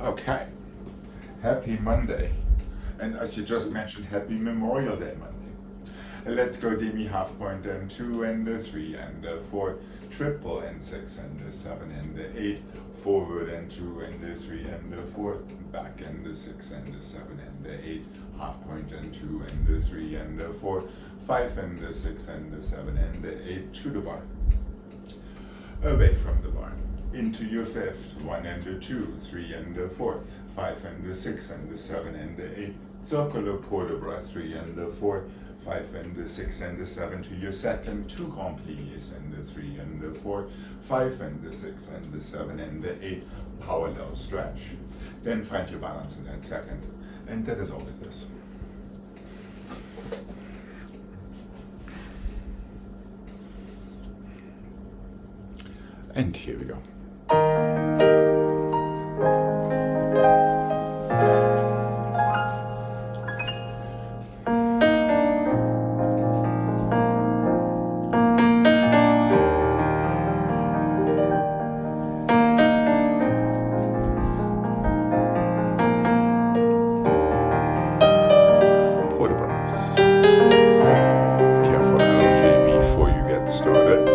Okay, happy Monday. And as you just mentioned, happy Memorial Day Monday. Let's go demi half point and 2 and 3 and 4, triple and 6 and 7 and 8, forward and 2 and 3 and 4, back and 6 and 7 and 8, half point and 2 and 3 and 4, 5 and 6 and 7 and 8, to the bar. Away from the bar, into your fifth, 1 and 2, 3 and 4, 5 and 6 and 7 and 8, circular port de bras, 3 and 4, 5 and 6 and 7 to your second, 2 grand pliés and 3 and 4, 5 and 6 and 7 and 8, parallel stretch. Then find your balance in that second, and that is all it is. And here we go. Port de bras. Careful LG before you get started.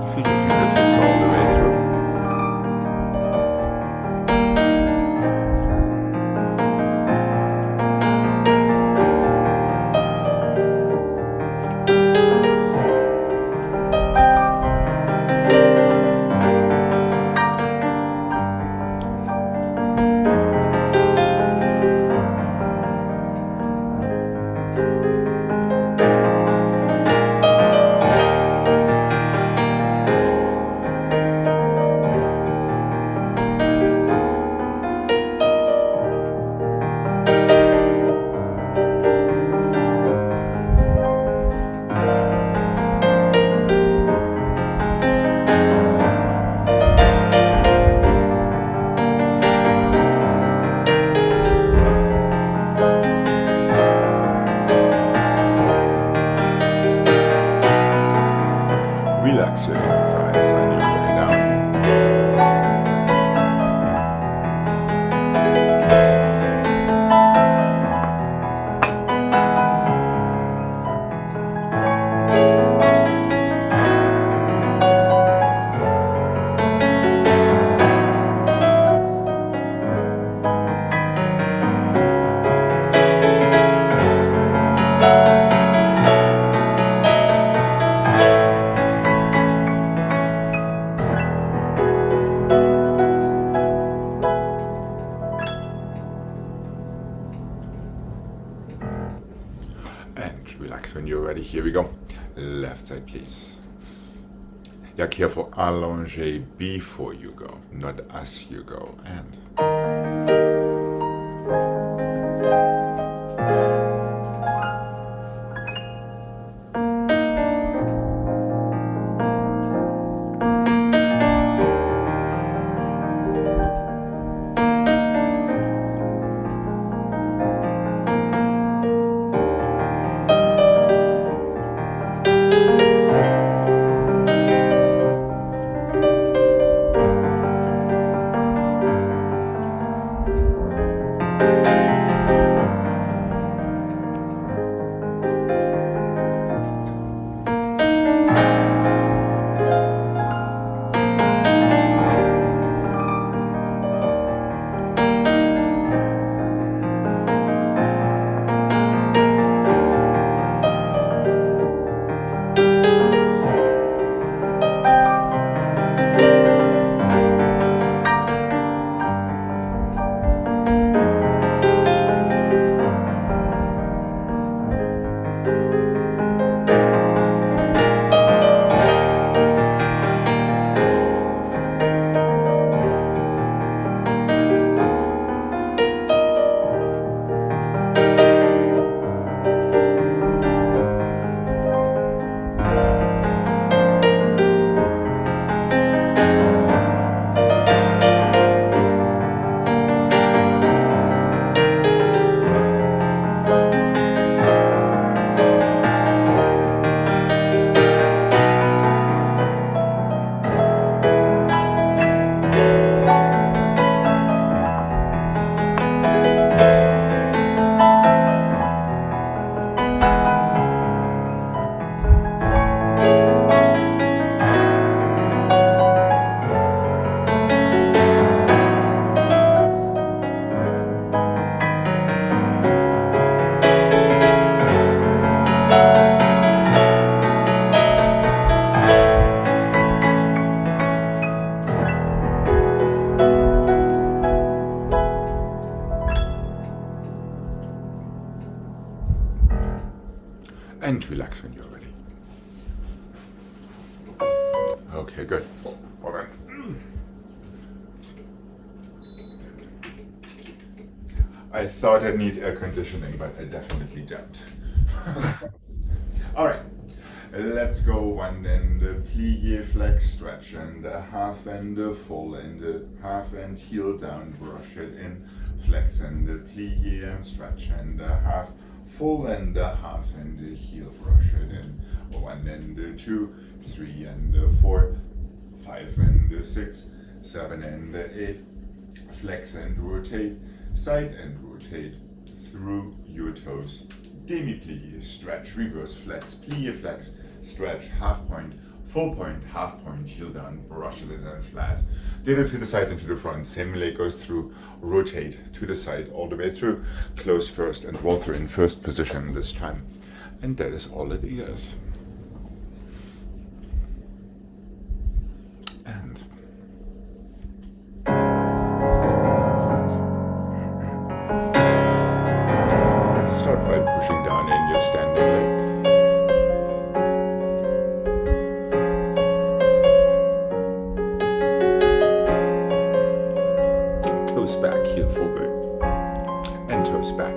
Feel your fingertips all the way through. Relax your inner thighs on your way down. And relax when you're ready. Here we go. Left side, please. Yeah, careful. Allongé before you go, not as you go. And And relax when you're ready. Okay, good. All right. I thought I need air conditioning, but I definitely don't. All right, let's go one and plie, flex, stretch, and half and full and half and heel down, brush it in, flex and plie and stretch and half, full and half and heel, brush it in, 1 and 2, 3 and 4, 5 and 6, 7 and 8, flex and rotate, side and rotate through your toes. Demi-plie, stretch, reverse flex, plie, flex, stretch, half point, full point, half point, heel down, brush it in flat. Ditto to the side and to the front. Same leg goes through, rotate to the side all the way through, close first and roll through in first position this time. And that is all it is. And start by pushing down in your standing leg. Toes back, heel forward, and toes back.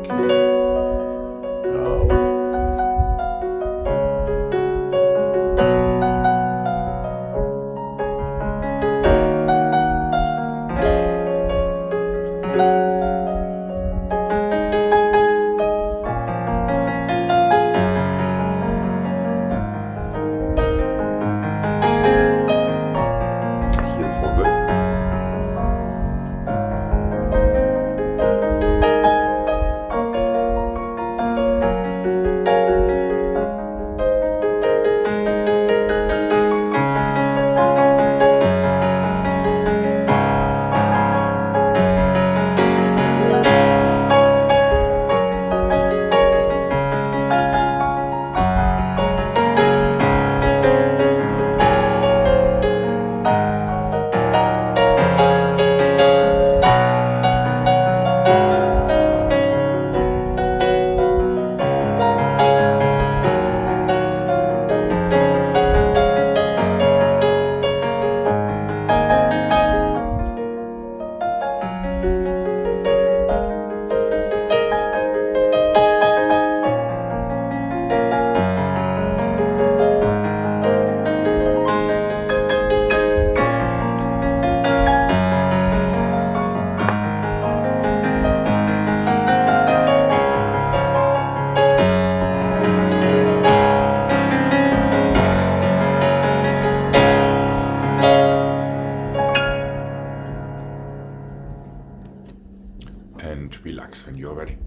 And relax when you're ready.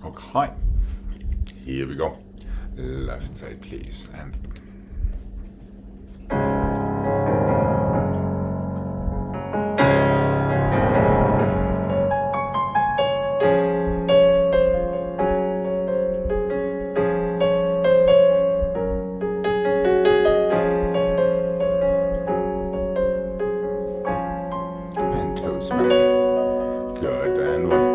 Okay, here we go. Left side, please, and toes back. Good, and 1.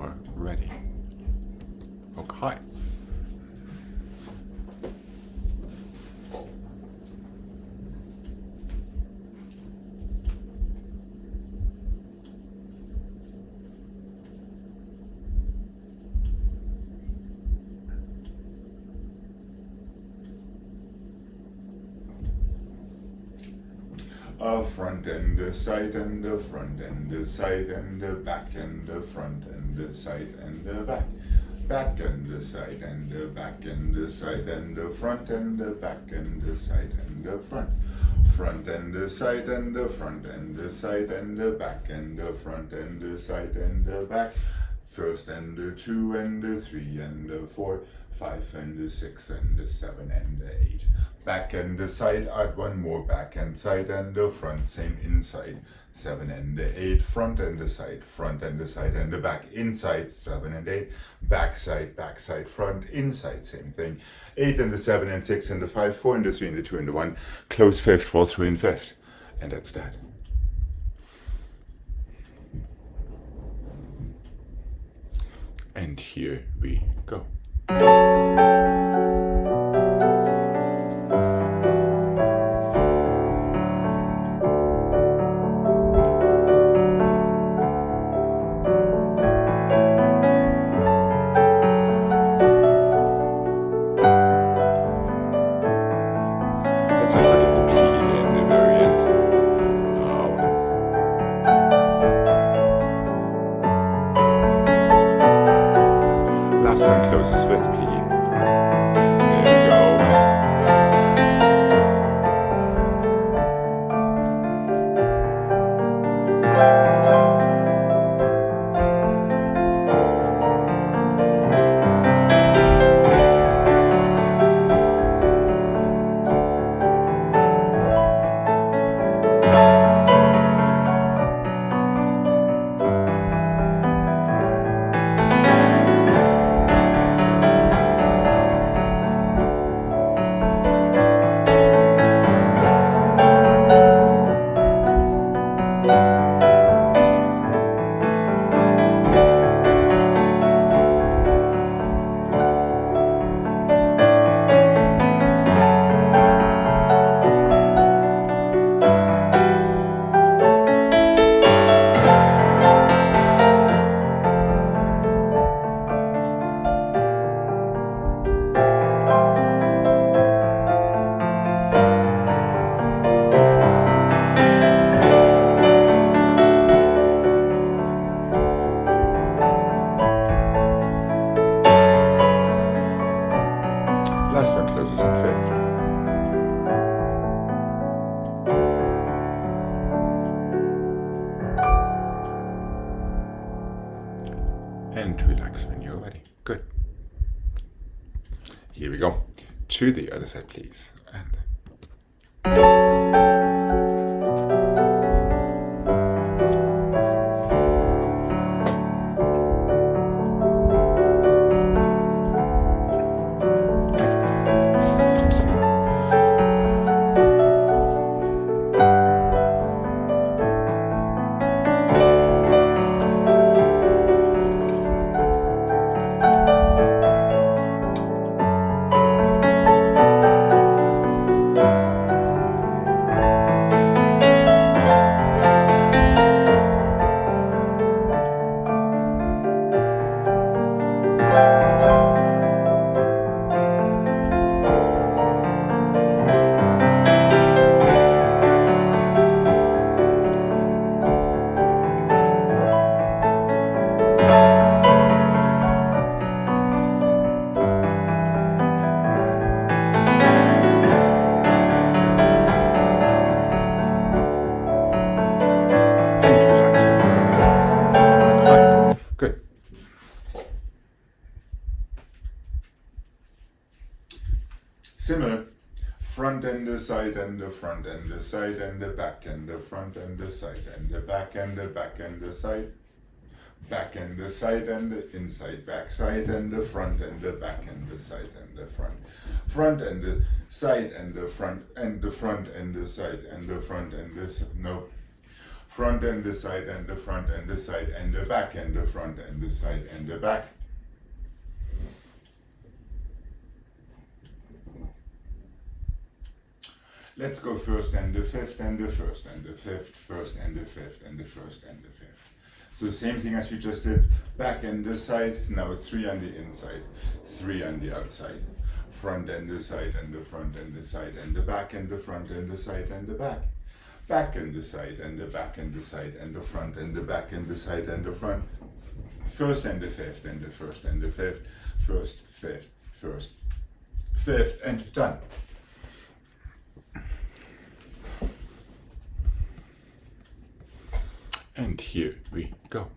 you're ready. Okay. Front and the side and the front and the side and the back and the front and the side and the back. Back and the side and the back and the side and the front and the back and the side and the front. Front and the side and the front and the side and the back and the front and the side and the back. First and the 2 and the 3 and the 4, 5 and the 6 and the 7 and the 8. Back and the side, add one more back and side and the front, same inside. 7 and the 8, front and the side and the back, inside. 7 and 8, back side, front, inside, same thing. 8 and the 7 and 6 and the 5, 4 and the 3 and the 2 and the 1, close fifth, 4, 3 and fifth. And that's that. And here we go. Let's not forget the plie in the very end. Last one closes with plie. There we go. Last one closes in fifth. And relax when you're ready. Good. Here we go. To the other side, please. And similar. Front and the side and the front and the side and the back and the front and the side and the back and the back and the side. Back and the side and the inside, back side and the front and the back and the side and the front. Front and the side and the front and the front and the side and the front and the no. front and the side and the front and the side and the back and the front and the side and the back. Let's go first and the fifth and the first and the fifth, first and the fifth and the first and the fifth. So the same thing as we just did, back and the side, now 3 on the inside, 3 on the outside, front and the side and the front and the side and the back and the front and the side and the back, back and the side and the back and the side and the front and the back and the side and the front, first and the fifth and the first and the fifth, first, fifth, and done. And here we go.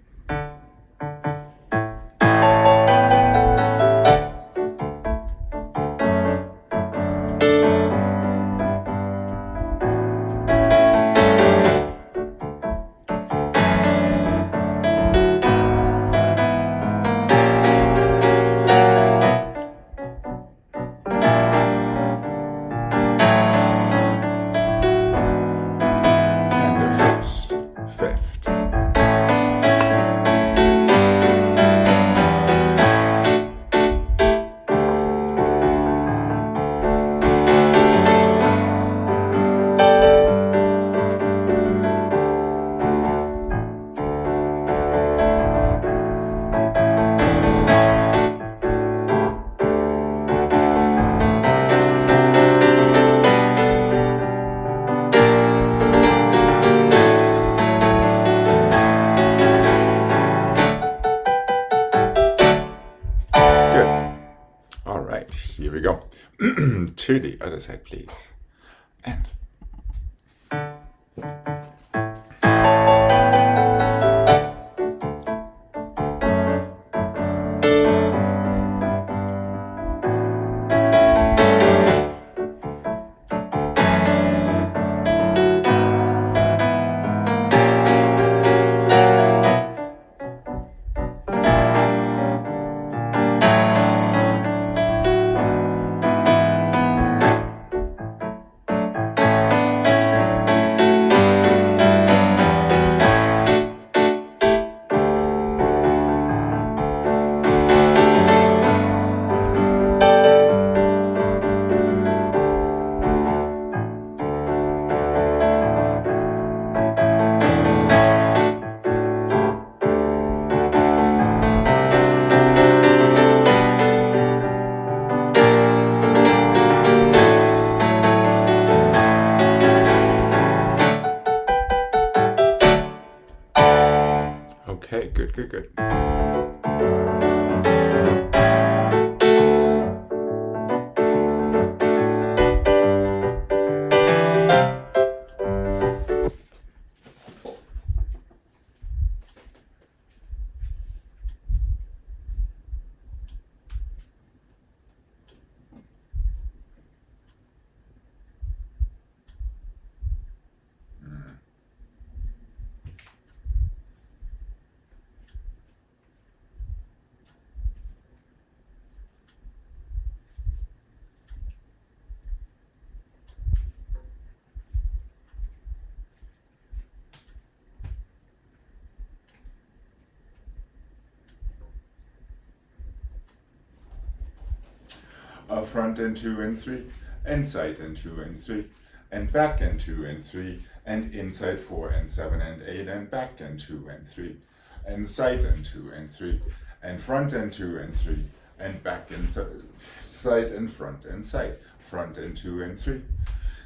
Here we go. To the other side, please. And okay, good. Front and 2 and 3, and side and 2 and 3, and back and 2 and 3, and inside 4 and 7 and 8, and back and 2 and 3, and side and 2 and 3, and front and 2 and 3, and back and side and front and side, front and 2 and 3,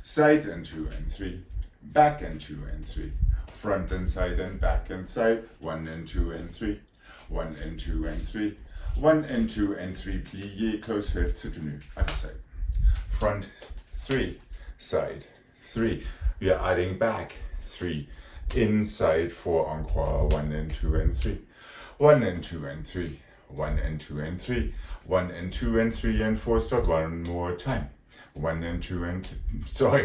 side and 2 and 3, back and 2 and 3, front and side and back and side, 1 and 2 and 3, 1 and 2 and 3, 1 and 2 and 3, plié, close fifth, soutenu, other side. Front 3, side 3, we are adding back 3, inside 4 encore, 1 and 2 and 3, 1 and 2 and 3, 1 and 2 and 3, 1 and 2 and 3 and 4, start one more time. 1 and 2 and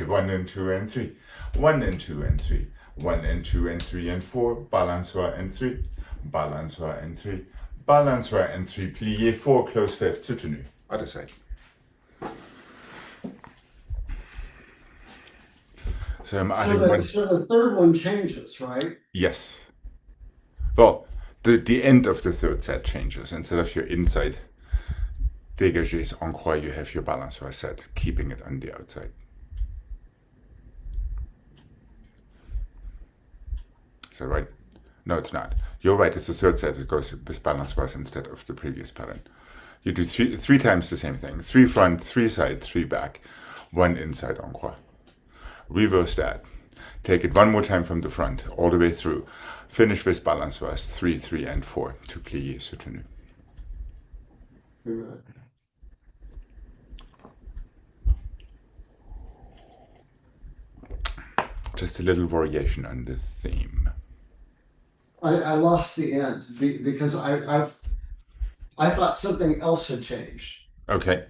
1 and 2 and 3, 1 and 2 and 3, 1 and 2 and 3 and 4, balançoire and 3, balançoire and 3, balançoire and 3, plié, 4, close fifth, soutenu, other side. So I'm adding one. So the third one changes, right? Yes. Well, the end of the third set changes. Instead of your inside dégagés en croix, you have your balançoire set, keeping it on the outside. Is that right? No, it's not. You're right, it's the third set that goes with balançoires instead of the previous pattern. You do three times the same thing. 3 front, 3 side, 3 back, 1 inside en croix. Reverse that. Take it one more time from the front, all the way through. Finish with balançoires 3, 3, and 4 to plier soutenu. Just a little variation on the theme. I lost the end because I thought something else had changed. Okay.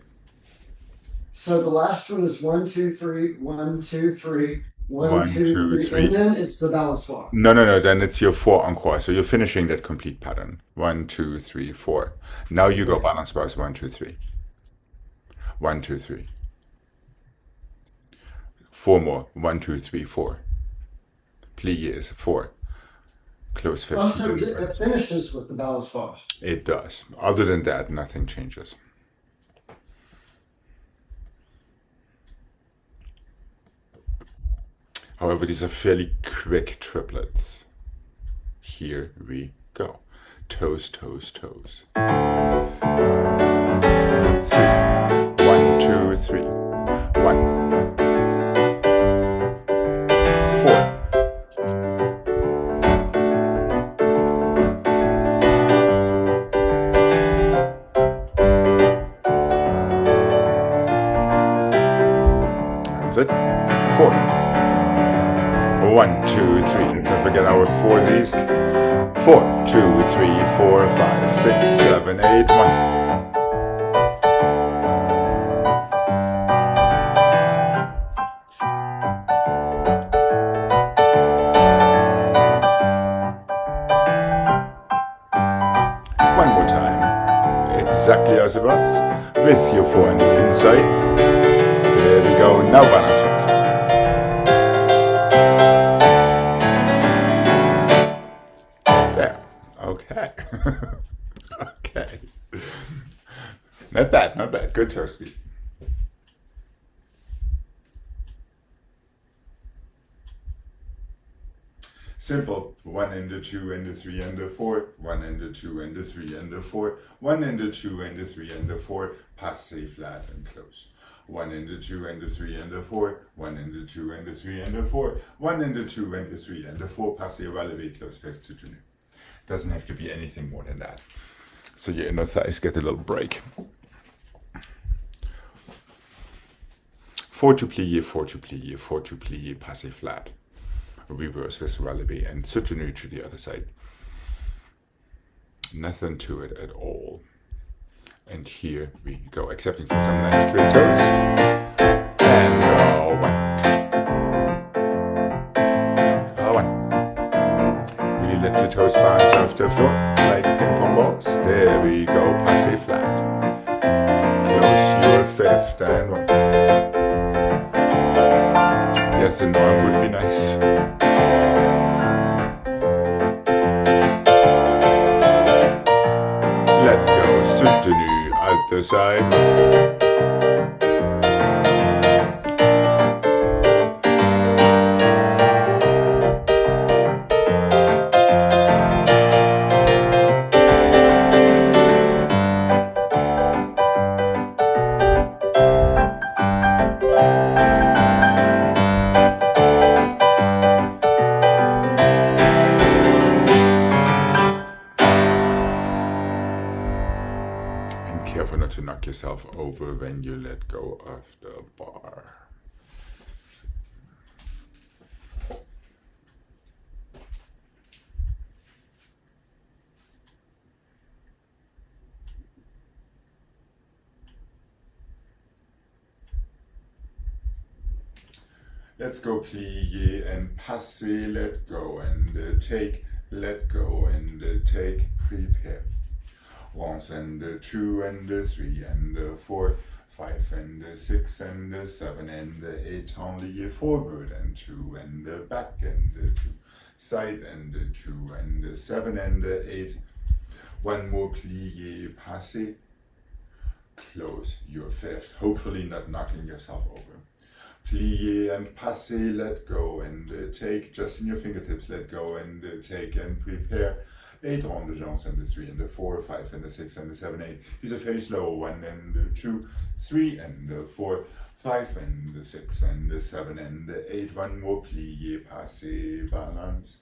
So the last one is 1, 2, 3, 1, 2, 3, 1, 1, 2, 2, 3, 3. and then it's the balançoire. No. Then it's your 4 en croix. So you're finishing that complete pattern. 1, 2, 3, 4. Now you go balançoires 1, 2, 3. 1, 2, 3. 4 more. 1, 2, 3, 4. Pliés 4. Close 15. So it finishes with the balançoire. It does. Other than that, nothing changes. However, these are fairly quick triplets. Here we go. Toes, toes, toes. 3. 1, 2, 3. 1. 4. 4. 1, 2, 3. Let's not forget our foursies. 4, 2, 3, 4, 5, 6, 7, 8, 1. One more time. Exactly as it was. With your 4 on the inside. There we go. Now balançoires. Okay. Okay. Not bad, not bad. Good toe speed. Simple. 1 and the 2 and the 3 and the 4. 1 and the 2 and the 3 and the 4. 1 and the 2 and the 3 and the 4. Passé flat and close. 1 and the 2 and the 3 and the 4. 1 and the 2 and the 3 and the 4. 1 and the 2 and the 3 and the 4. Passé relevé close fifth soutenu. Doesn't have to be anything more than that. So your inner thighs get a little break. 4 to plier, 4 to plier, 4 to plier, passé flat. Reverse with relevé and soutenu to the other side. Nothing to it at all. And here we go, excepting for some nice clear toes. And go 1. 1. Really let your toes bounce off the floor like ping pong balls. There we go, passé flat. Close your fifth and 1. Yes, an arm would be nice. Let go, soutenu, other side. Careful not to knock yourself over when you let go of the bar. Let's go plier and passer, let go and take, let go and take, prepare. 1 and 2 and 3 and 4, 5 and 6 and 7 and 8 only forward and 2 and back and 2 side and 2 and 7 and 8. One more plié, passé. Close your fifth, hopefully not knocking yourself over. Plié and passé, let go and take, just in your fingertips, let go and take and prepare. 8 on the jambs and the 3 and the 4, 5 and the 6 and the 7, 8. These are very slow. 1 and 2, 3 and 4, 5 and the 6 and the 7 and the 8. One more plié, passé, balance.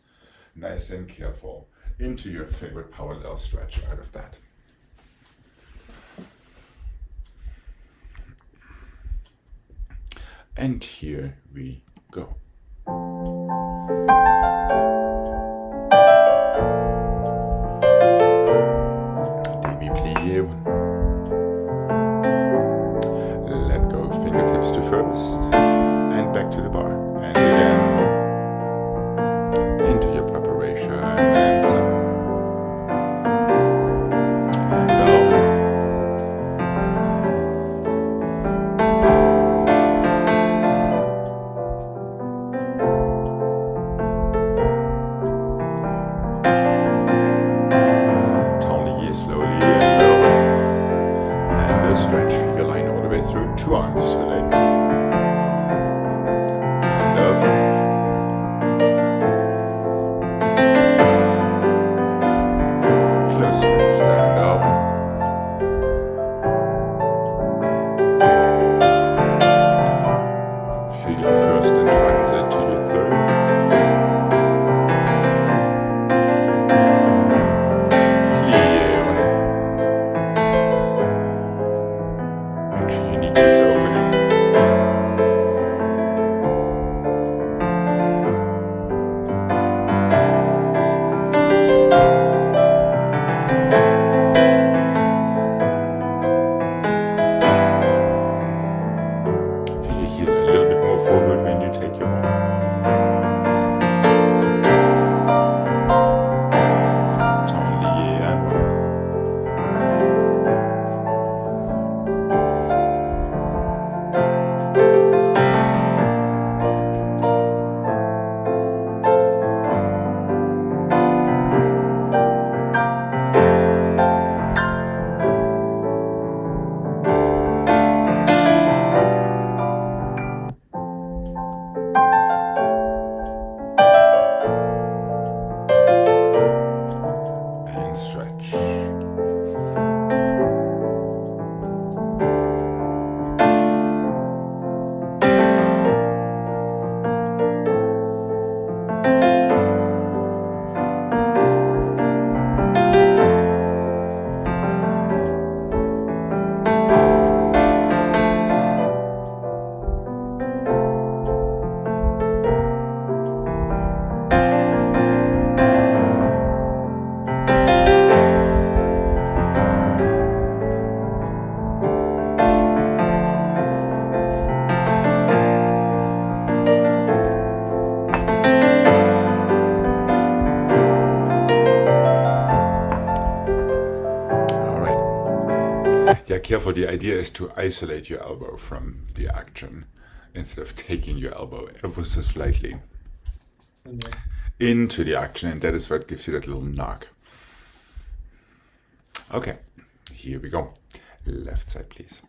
Nice and careful. Into your favorite parallel stretch out of that. And here we go. Demi-plié. Let go, fingertips to first, and back to the bar. And again, into your preparation, and 7. And down. Stretch your line all the way through. 2 arms, 2 legs. And 5. Close 5, and down. Feel your first in transit to your third. Forward when you take your arm. Plié and 1. And stretch. Yeah, careful. The idea is to isolate your elbow from the action instead of taking your elbow ever so slightly into the action, and that is what gives you that little knock. Okay, here we go. Left side, please.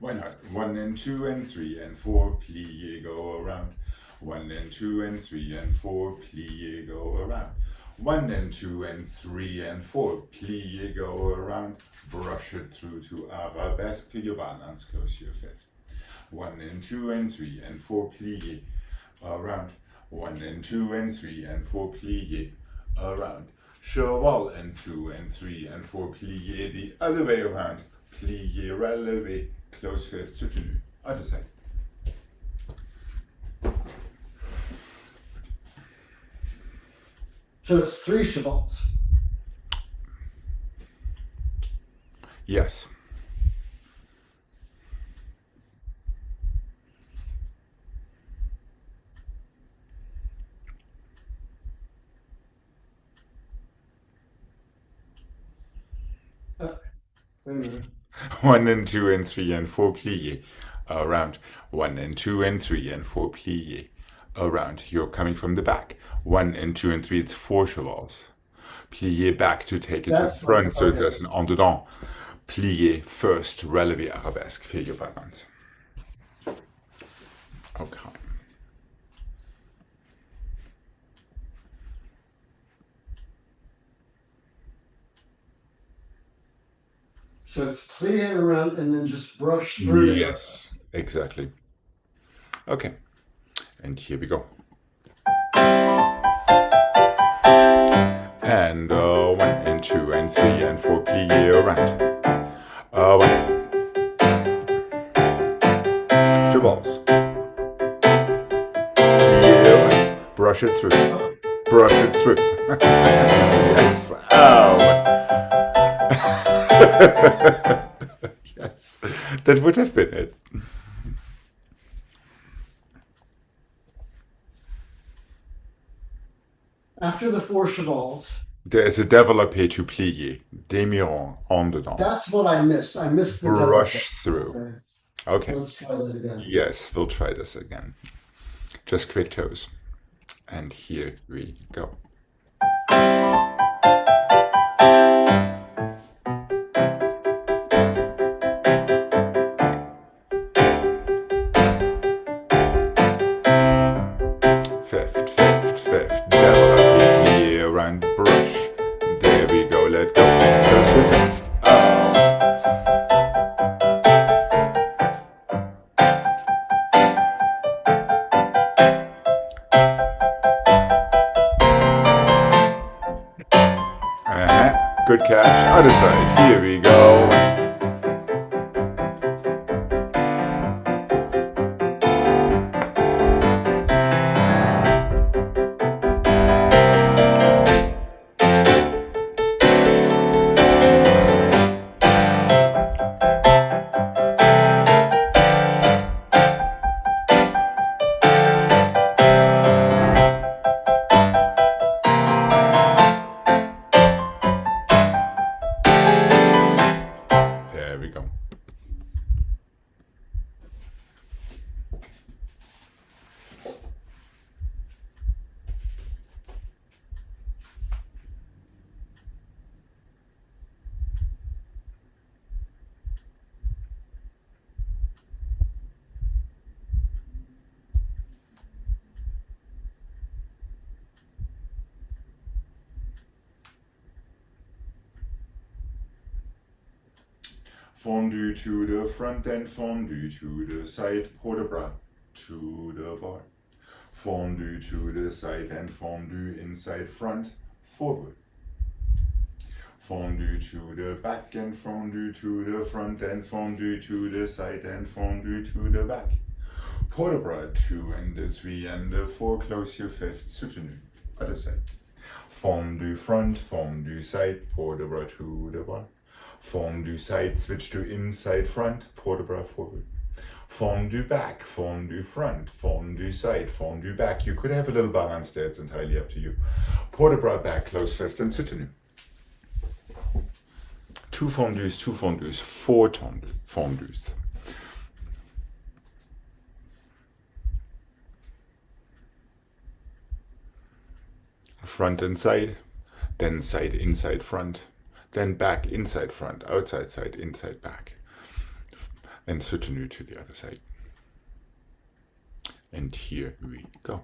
Why not? 1 and 2 and 3 and 4, plie, go around. 1 and 2 and 3 and 4, plie, go around. 1 and 2 and 3 and 4, plie, go around. Brush it through to arabesque. Your balance, close your fifth. 1 and 2 and 3 and 4, plie, around. 1 and 2 and 3 and 4, plie, around. Cheval and 2 and 3 and 4, plie the other way around. Plie, relevé, close fifth, soutenu. Other side. So it's 3 chevals. Yes. Wait a minute. 1 and 2 and 3 and 4, plie, around. 1 and 2 and 3 and 4, plie, around. You're coming from the back. 1 and 2 and 3, it's 4 chevals. Plier back to take it That's to the front, right, so okay. there's an en dedans. Plier first, relevé arabesque, figure balance. Okay. So it's plie it around and then just brush through. Yes, exactly. Okay, and here we go. And 1 and 2 and 3 and 4, plier around. 1. Chevals. Plier around. Brush it through. Brush it through. Yes. Oh. Yes, that would have been it. After the 4 chevals, There's a développé to plier, demi-rond, en dedans. that's what I missed. I missed the Brush développé. through. Okay. Okay, Let's try that again. yes, we'll try this again. Just quick toes. And here we go. Fifth, fifth, fifth, développé, plier around, brush. There we go, let go. Close your fifth. Oh. Good catch. Other side. Here we go. There we go. Fondue to the front and fondue to the side, port de bras to the bar. Fondue to the side and fondue inside front, forward. Fondue to the back and fondue to the front and fondue to the side and fondue to the back. Port de bras 2 and the 3 and the 4, close your fifth, soutenu, other side. Fondue front, fondue side, port de bras to the bar. Fondue side, switch to inside front, port de bras forward. Fondue back, fondue front, fondue side, fondue back. You could have a little balance there, it's entirely up to you. Port de bras back, close fifth and soutenu. 2 fondues, 4 fondues. Front and side, then side, inside, front, then back, inside, front, outside, side, inside, back. and soutenu to the other side. And here we go.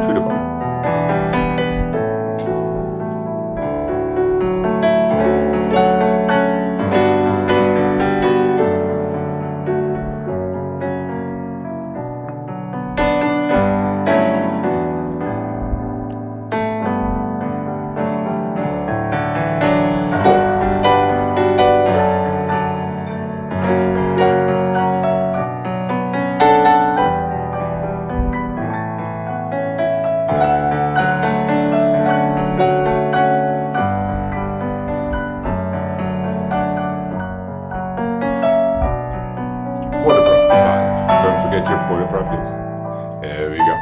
To the bar. Get your port bras, please. There we go.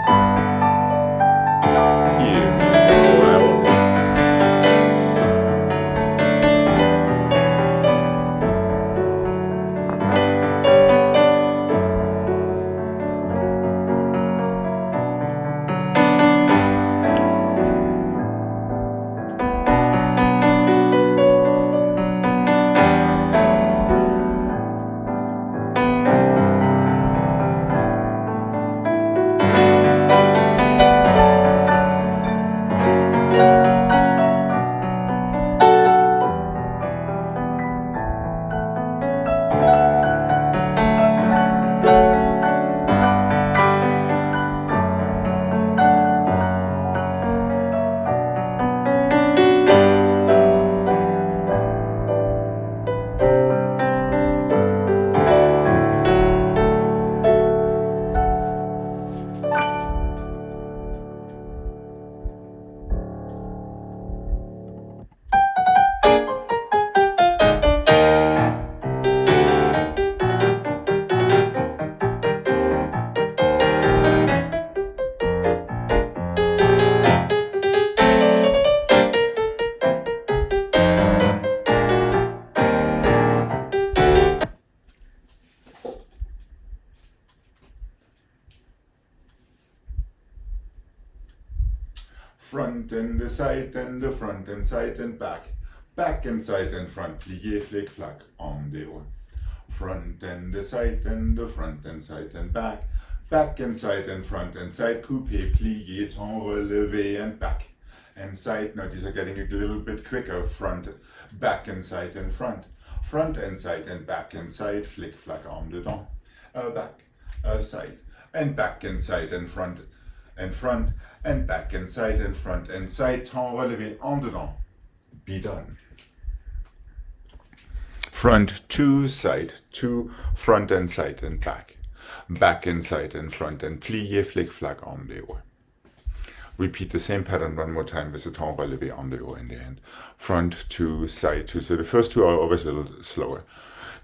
Here we go. Front and the side and the front and side and back. Back and side and front, plié, flick, flack, en dehors. Front and the side and the front and side and back. Back and side and front and side, coupé, plié, temps, relevé and back. And side, now these are getting a little bit quicker. Front, back and side and front. Front and side and back and side, flick, flack, en dedans. Back, side, and back and side and front. And front, and back and side and side, temps relevé, en dedans. Be done. Front, two, side, two, front and side and back. Back and side and front and plié, flick, flack, en dehors. Repeat the same pattern one more time with the temps relevé en dehors in the end. Front, two, side, two. So the first two are always a little slower.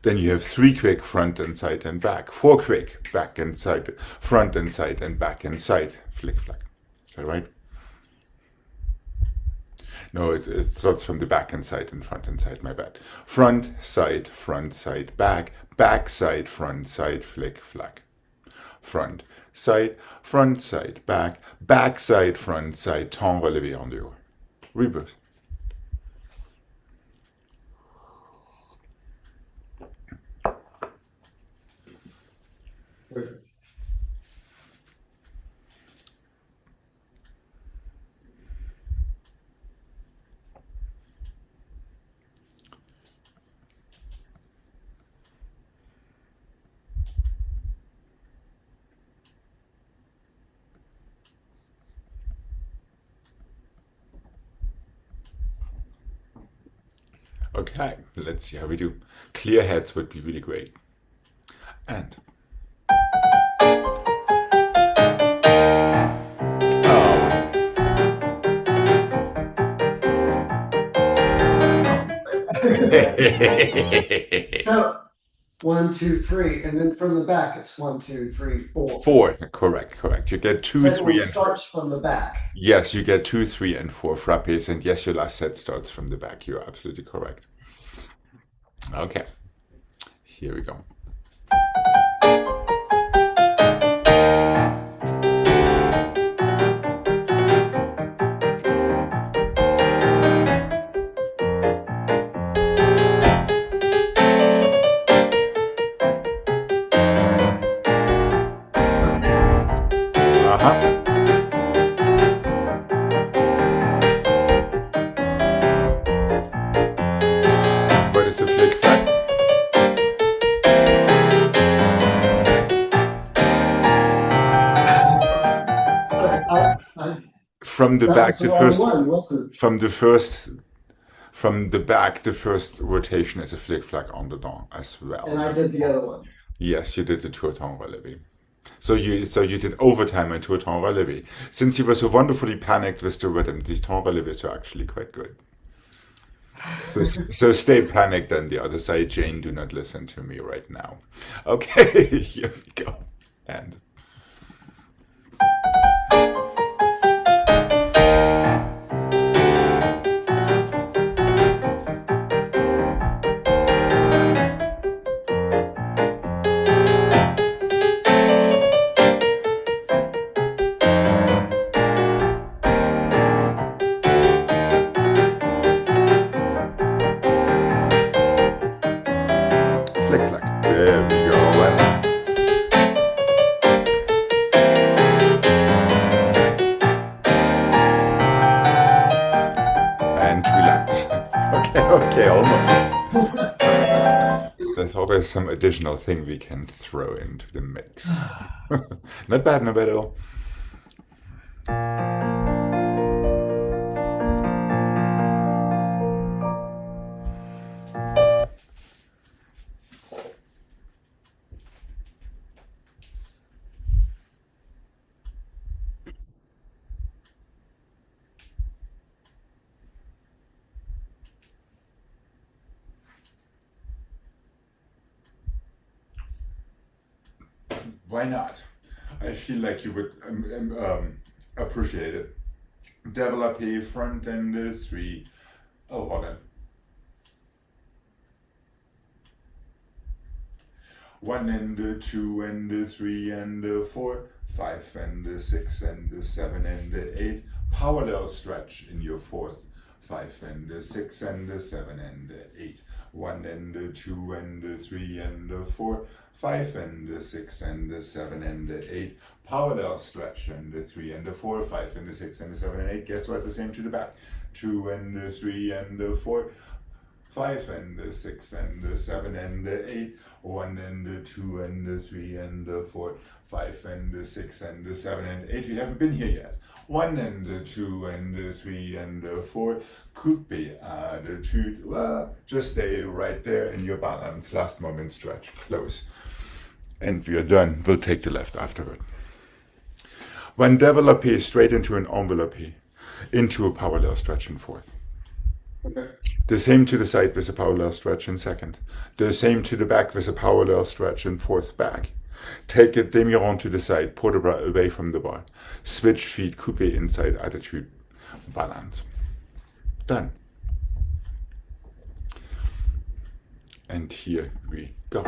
Then you have 3 quick front and side and back. 4 quick back and side, front and side and back and side. Flick, flack. Is that right? No, it starts from the back and side and front and side, my bad. Front, side, back. Back, side, front, side, flick, flack. Front, side, back, side, front, side, temps relevé en dehors. Rebirth. Perfect. Okay, let's see how we do. Clear heads would be really great. And So 1, 2, 3, and then from the back it's 1, 2, 3, 4. 4, correct. You get 2, Second 3, one and starts from the back. yes, you get 2, 3, and 4 frappes, and yes, your last set starts from the back. You're absolutely correct. Okay, here we go. Uh-huh. What is a flick flack? From the That back, was the the wrong first, one, wasn't from the back, the first rotation is a flick flack en dedans as well. it? And I did the other one. Yes, you did the tour temps relevé. So you did overtime and tour temps relevé. Since you were so wonderfully panicked with the rhythm, these temps relevés are actually quite good. So stay panicked on the other side, Jane. Do not listen to me right now. Okay, here we go. And flick flack. There we go. And relax. Okay, almost. There's always some additional thing we can throw into the mix. Not bad at all. Why not? I feel like you would appreciate it. Developé front and 3. Oh, hold on. 1 and 2 and 3 and 4, 5 and 6 and 7 and 8. Parallel stretch in your fourth. 5 and 6 and 7 and 8. 1 and 2 and 3 and 4. 5 and 6 and 7 and 8. Parallel stretch and 3 and 4, 5 and 6 and 7 and 8. Guess what? The same to the back. 2 and 3 and 4. 5 and 6 and 7 and 8. 1 and 2 and 3 and 4. 5 and 6 and 7 and 8. We haven't been here yet. 1 and 2 and 3 and 4. Could be attitude. Well, just stay right there in your balance. Last moment stretch. Close. And we are done. We'll take the left afterward. One développé straight into an enveloppé, into a parallel stretch in fourth. Okay. The same to the side with a parallel stretch in second. The same to the back with a parallel stretch in fourth back. Take a demi-rond to the side, port de bras away from the bar. Switch feet, coupé inside attitude, balance. Done. And here we go.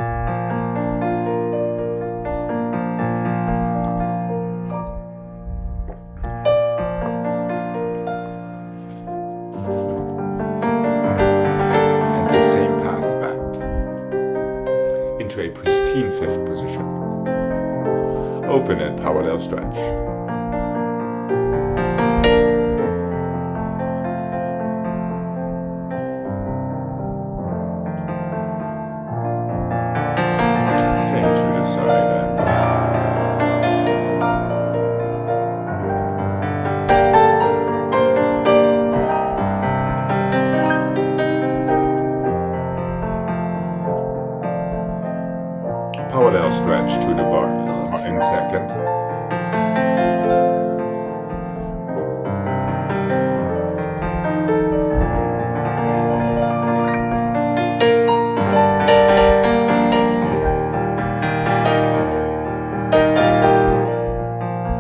A pristine fifth position. Open it, parallel stretch. Same to the side and parallel stretch to the bar in second.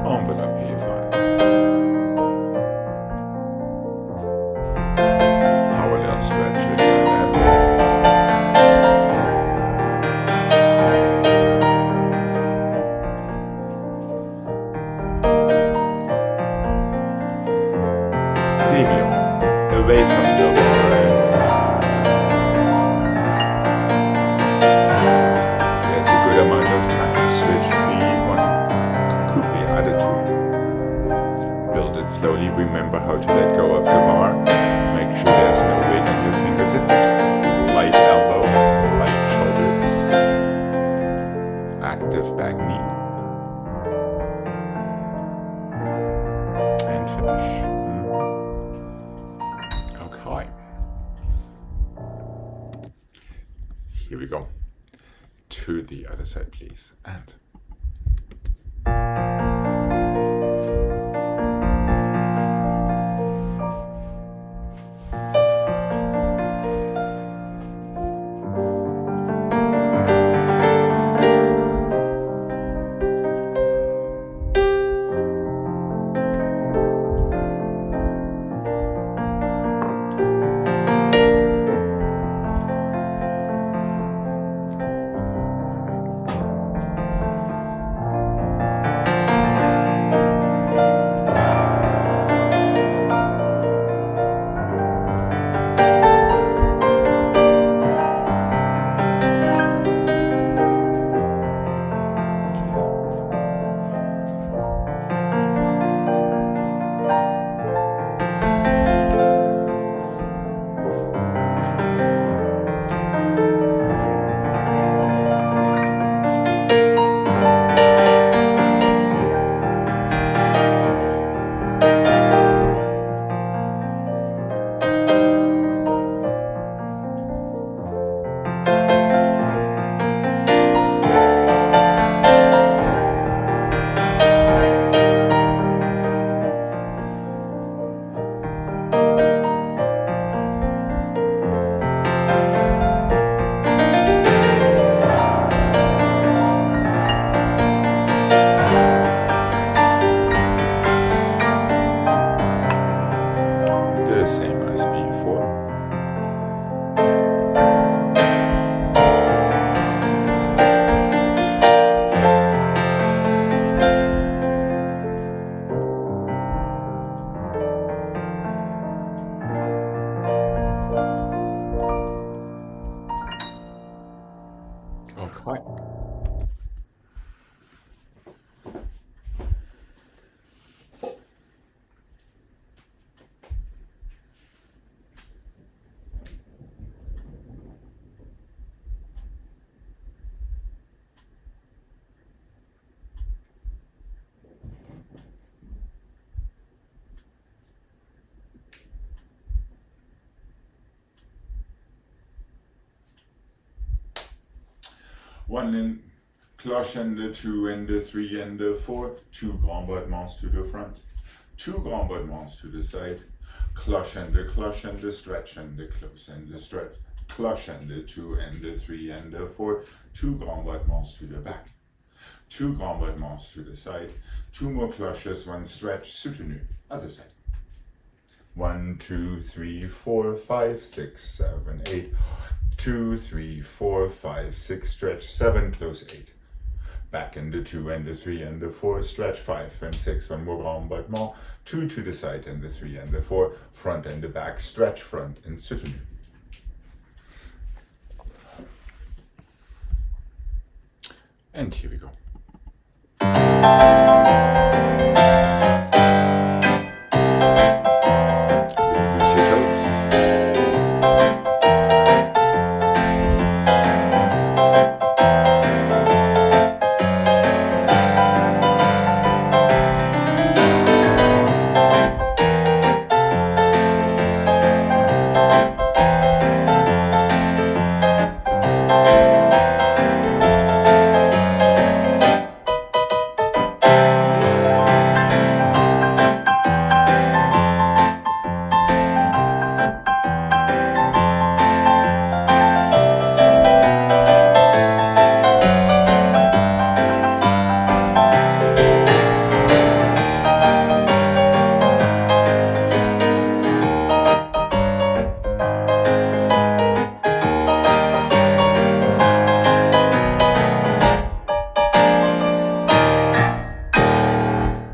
Envelope A5. Parallel stretch again. Away from the bar. There's a good amount of time. Switch feet, one could be attitude. Build it slowly. Remember how to let go of the bar. Make sure there's no weight on your fingertips. Light elbow, light shoulders. Active back knee. And finish. Okay. Here we go. To the other side, please. And the same as before. Okay. One and cloche and the 2 and the 3 and the 4. 2 grand battements to the front. 2 grand battements to the side. Cloche and the stretch and the close and the stretch. Cloche and the 2 and the 3 and the 4. 2 grand battements to the back. 2 grand battements to the side. 2 more cloches, 1 stretch, soutenu. Other side. 1, 2, 3, 4, 5, 6, 7, 8. 2, 3, 4, 5, 6, stretch 7, close 8. Back in the 2 and the 3 and the 4, stretch 5 and 6, 1 more grand battement, 2 to the side and the 3 and the 4, front and the back, stretch front and soutenu. And here we go. Loose your toes.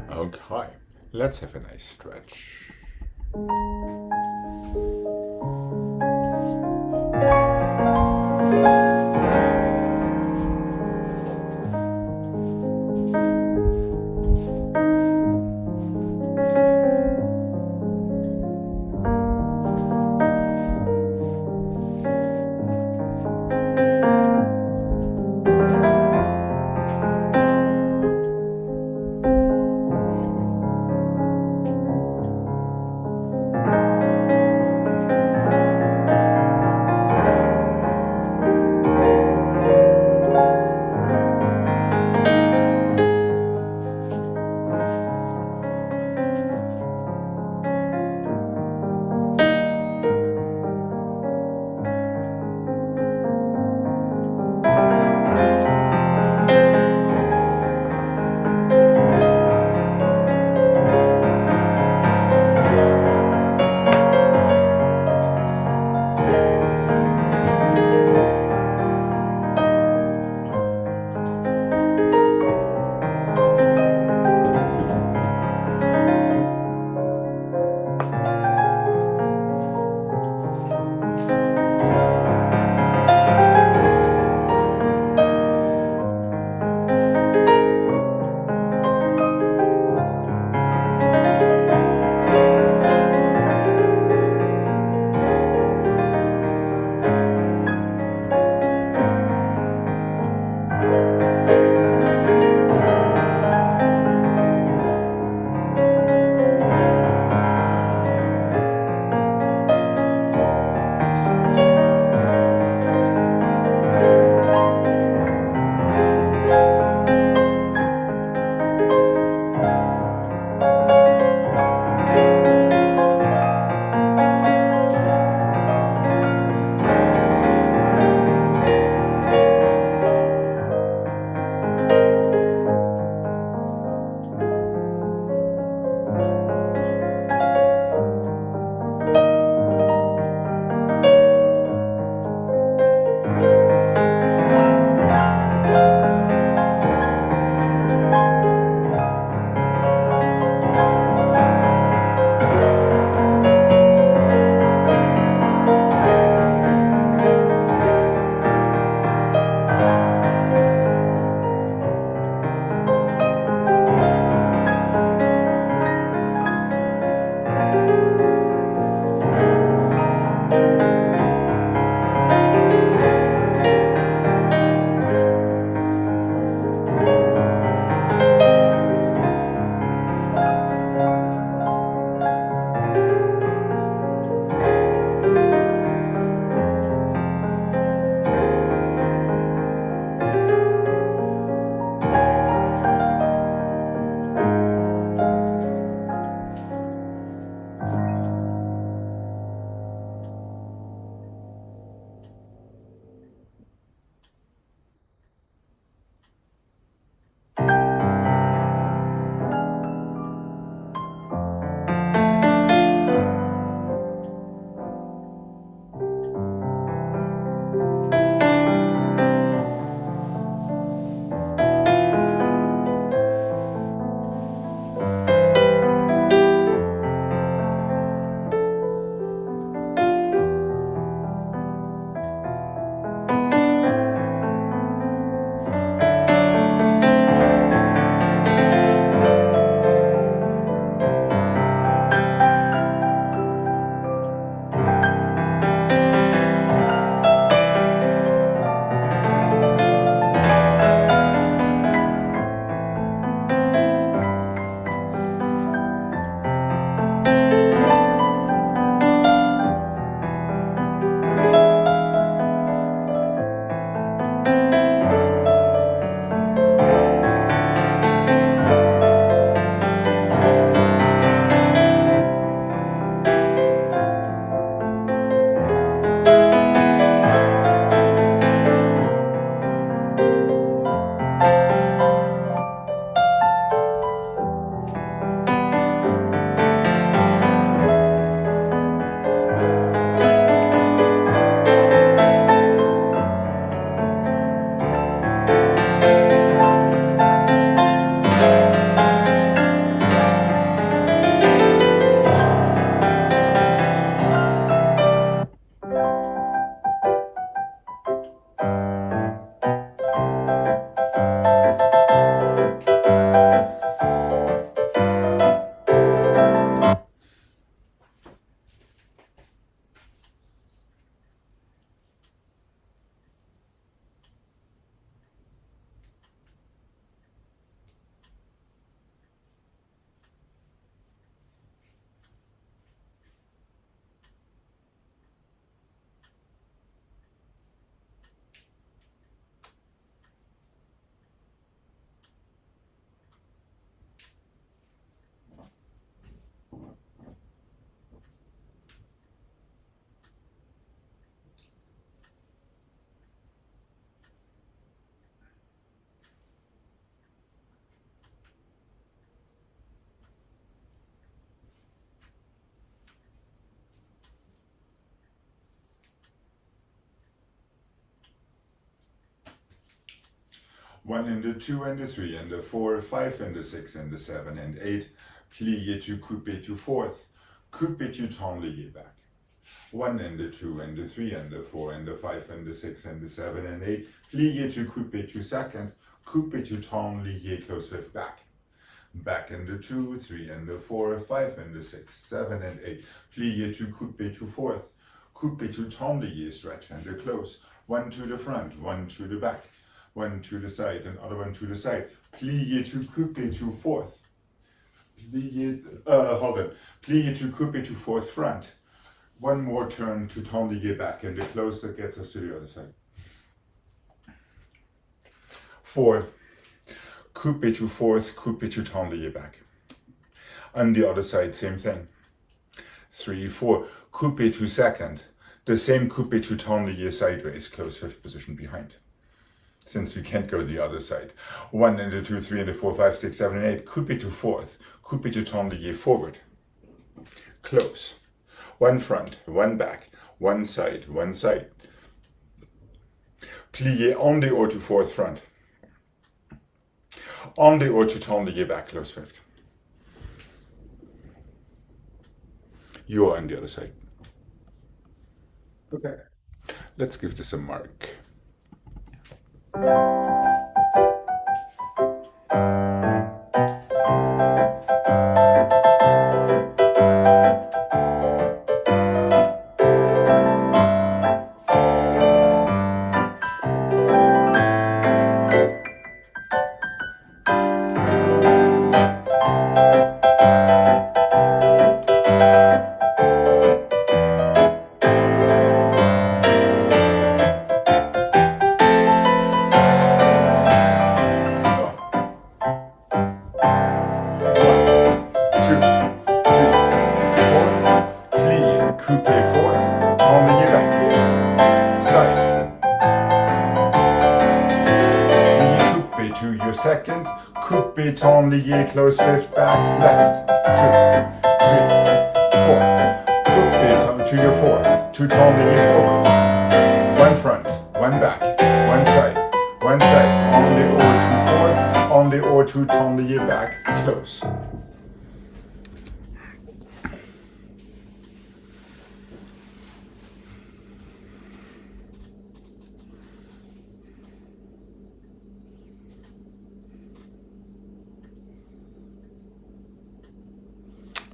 Okay, let's have a nice stretch. 1 and the 2 and the 3 and the 4, 5 and the 6 and the 7 and 8. Plié to couper to fourth. Couper to tendre back. 1 and the 2 and the 3 and the 4 and the 5 and the 6 and the 7 and 8. Plié to couper to second. Couper to tendre close fifth back. Back and the 2, 3 and the 4, 5 and the 6, 7 and 8. Plié to couper to fourth. Couper to tendre stretch and the close. 1 to the front, 1 to the back. 1 to the side, and other 1 to the side. Plié to couper to fourth. Plié, hold on. Plié to couper to fourth front. 1 more turn to tendre back, and the close that gets us to the other side. 4. Couper to fourth, couper to tendre back. On the other side, same thing. 3, 4. Couper to second. The same couper to tendre sideways, close fifth position behind. Since we can't go the other side. 1 and the 2, 3 and the 4, 5, 6, 7 and 8. Couper to fourth. Couper to tendre forward. Close. 1 front, 1 back, 1 side, 1 side. Plié en dehors to fourth front. En dehors to tendre back, close fifth. You're on the other side. Okay. Let's give this a mark. Second, couper, tendre, close fifth, back, left, 2, 3, 4, couper to your fourth, to tendre forward, 1 front, 1 back, 1 side, on the or to fourth, on the or to tendre back, close.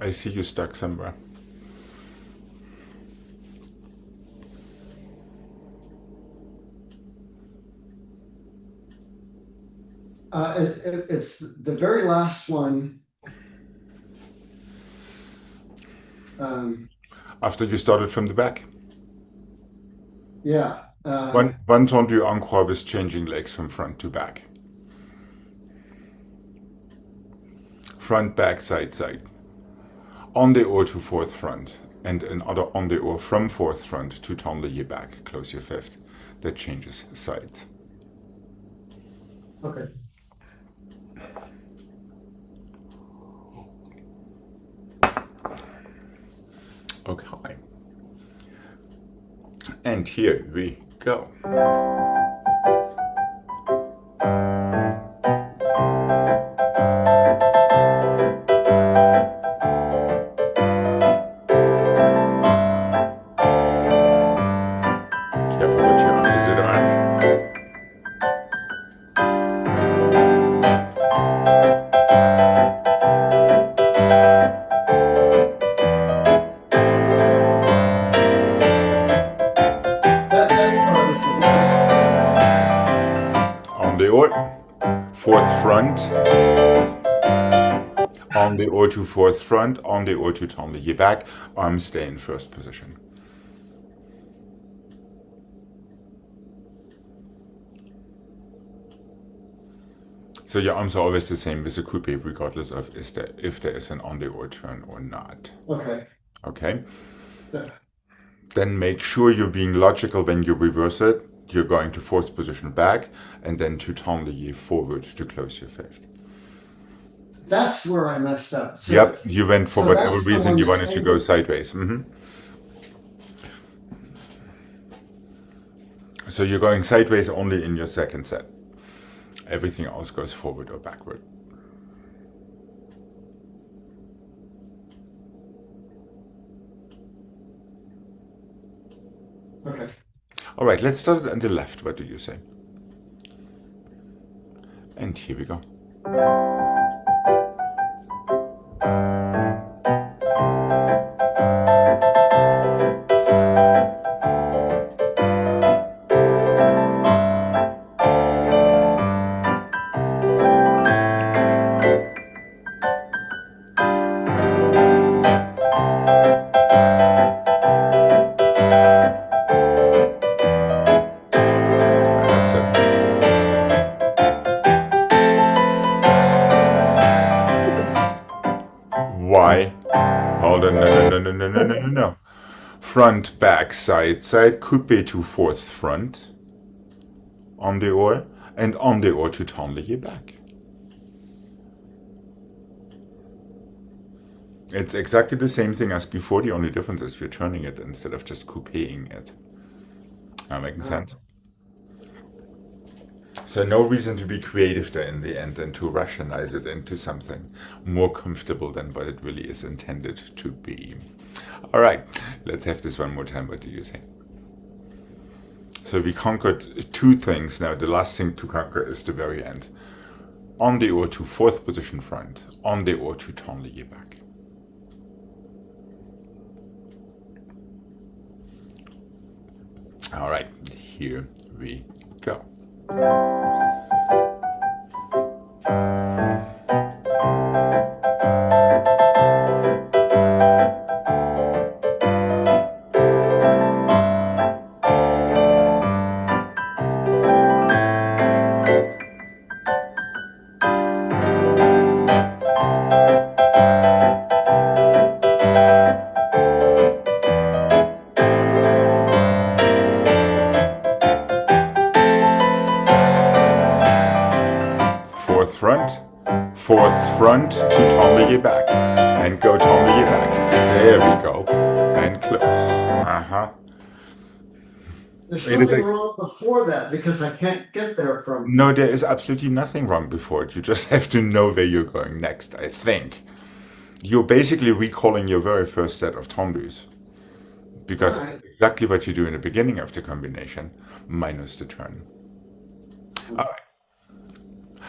I see you stuck somewhere. It's the very last one. After you started from the back? Yeah. One tendu en croix with changing legs from front to back. Front, back, side, side. En dehors to fourth front, and another en dehors from fourth front to tendre back, close your fifth. That changes sides. Okay. Okay. And here we go. Fourth front, en dehors to fourth front, en dehors to tendre back, arms stay in first position. So your arms are always the same with the coupe, regardless of if there is an en dehors turn or not. Okay. Okay? Yeah. Then make sure you're being logical when you reverse it. You're going to fourth position back, and then to tendre forward to close your fifth. That's where I messed up. So, yep, you went for whatever reason you wanted to go sideways. So you're going sideways only in your second set. Everything else goes forward or backward. Okay. All right, let's start on the left. What do you say? And here we go. That's it. Why? Hold on, no. Front, back, side, side, coupé to fourth front, en dehors, and en dehors to tendre back. It's exactly the same thing as before, the only difference is we're turning it instead of just coupéing it. Am I making sense? So no reason to be creative there in the end and to rationalize it into something more comfortable than what it really is intended to be. All right, let's have this one more time. What do you say? So we conquered two things. Now the last thing to conquer is the very end. En dehors to fourth position front, en dehors to tendre back. All right, here we go. Fourth front to tendre back, and go tendre back. There we go, and close. There's something wrong before that because I can't get there from. No, there is absolutely nothing wrong before it. You just have to know where you're going next, I think. You're basically recalling your very first set of tendus, because Right. it's exactly what you do in the beginning of the combination, minus the turn. All right.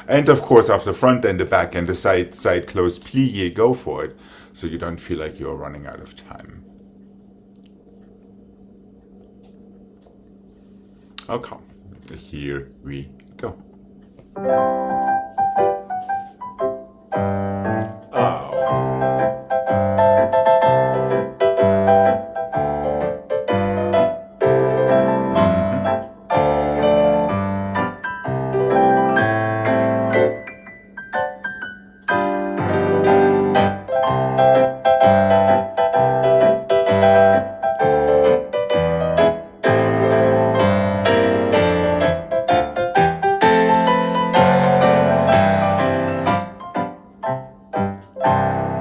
And of course, after front and the back and the side close plie, go for it, so you don't feel like you're running out of time. Okay, here we go.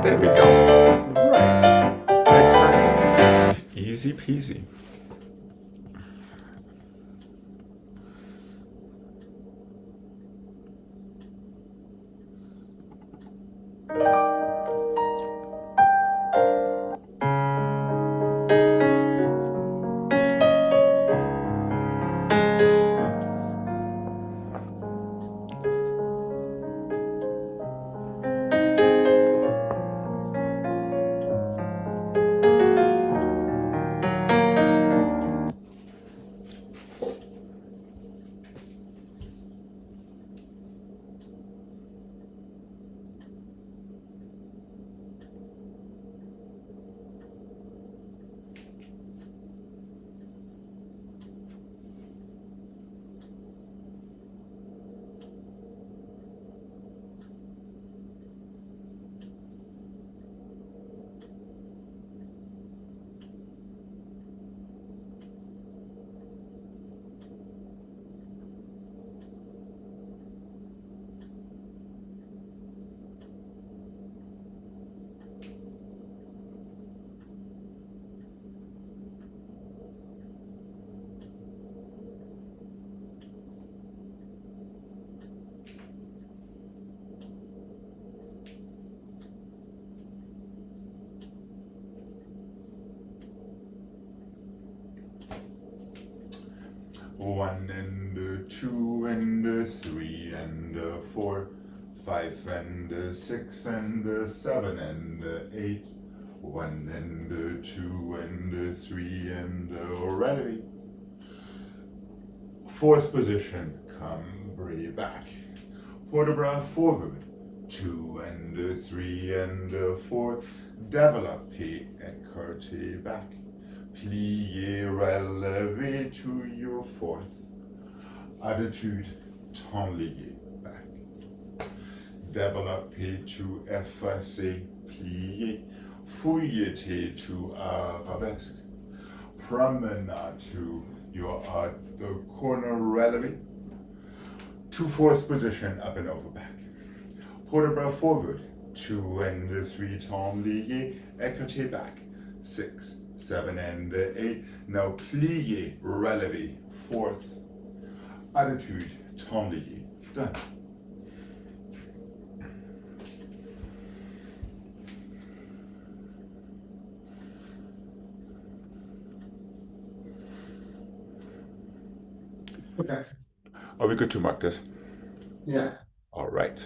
There we go. Right. Exactly. Easy peasy. 3 and 4, 5 and 6 and 7 and 8, 1 and 2 and 3 and ready. Fourth position, Cambrai back. Vertebra forward, 2 and 3 and 4, développé, écarté back. Plié, relevé to your fourth. Attitude, temps lié back. Développé to effacé, plié. Fouilleté to arabesque. Promenade to your the corner relevé. To fourth position, up and over back. Vertebra forward, 2 and 3, temps lié, écarté back. 6, 7 and 8. Now plié, relevé, fourth. Attitude, temps lié. Done. Okay. Are we good to mark this? Yeah. All right.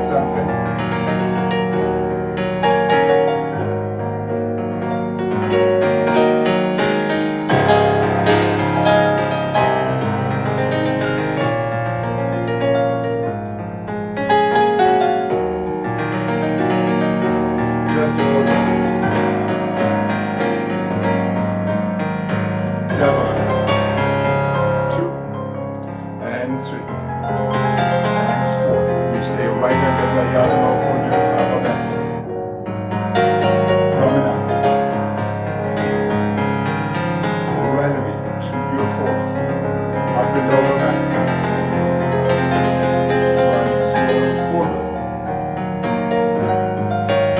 Something. Just a order. Double. 2 and 3 and 4. You stay right under the diagonal for your arabesque. Promenade. Relevé to your fourth. Up and over back. Transfer forward.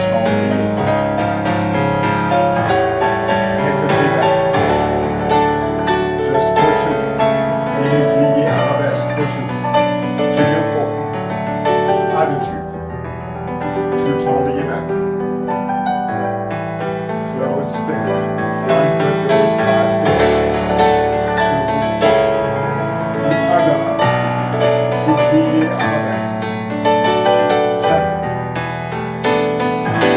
Tony. Écoutez back. Just for 2. Et plié arabesque for 2. To your fourth. Attitude. To totally back. Close fifth. Front foot goes past it. To other attitude. To plié arabesque. And then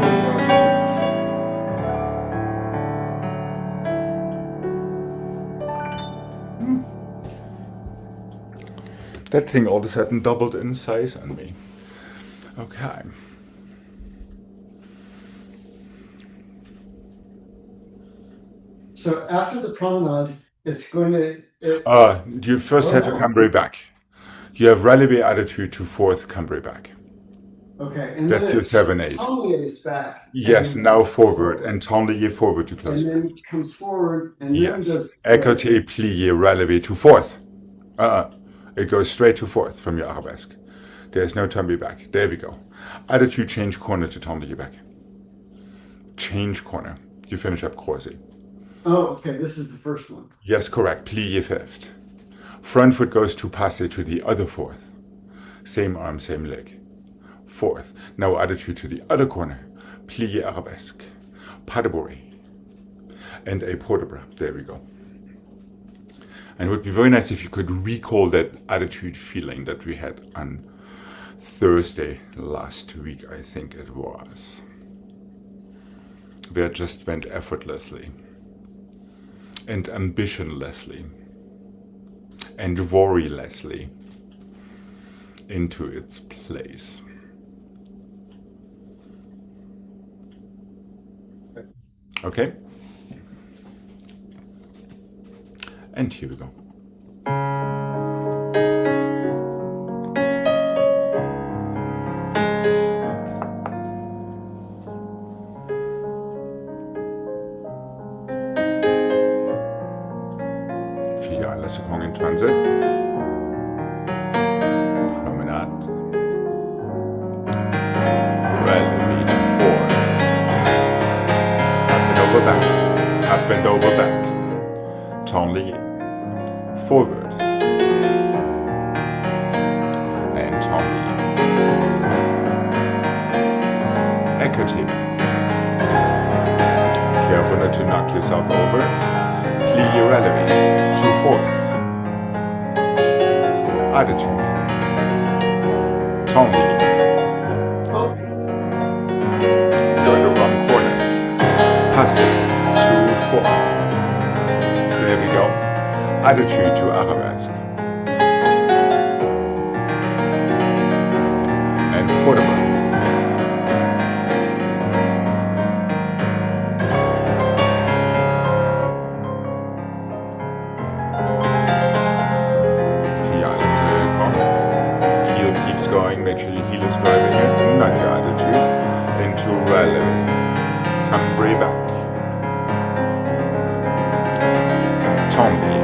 vertebra to finish. That thing all of a sudden doubled in size on me. Okay. So after the promenade, it's going to. You first have a Cambrai back. You have relevé attitude to fourth Cambrai back. Okay, and That's then your it's 7-8. Tolier's back. Yes, and now forward and tendre forward to close. And then comes forward and Yes. then does. Écarté, plié, relevé to fourth. It goes straight to fourth from your arabesque. There's no tumble back. There we go. Attitude, change corner to tendre back. Change corner. You finish up croisé. Oh, okay, this is the first one. Yes, correct. Plié fifth. Front foot goes to passe to the other fourth. Same arm, same leg. Fourth. Now attitude to the other corner. Plié arabesque. Pas de bourrée. And a vertebra. There we go. And it would be very nice if you could recall that attitude feeling that we had on Thursday last week, I think it was. Where it just went effortlessly and ambitionlessly and worrylessly into its place. Okay? And here we go. back, up and over back, tendu, forward, and tendu, écarté back. Careful not to knock yourself over, plie relevé, to fourth, attitude, tendu. You're in the wrong corner. Passé to fourth. There we go. Attitude to arabesque. And portable. Heel keeps going. Make sure your heel is driving it, not your attitude. Into relevant. Cambrai back. Tendu.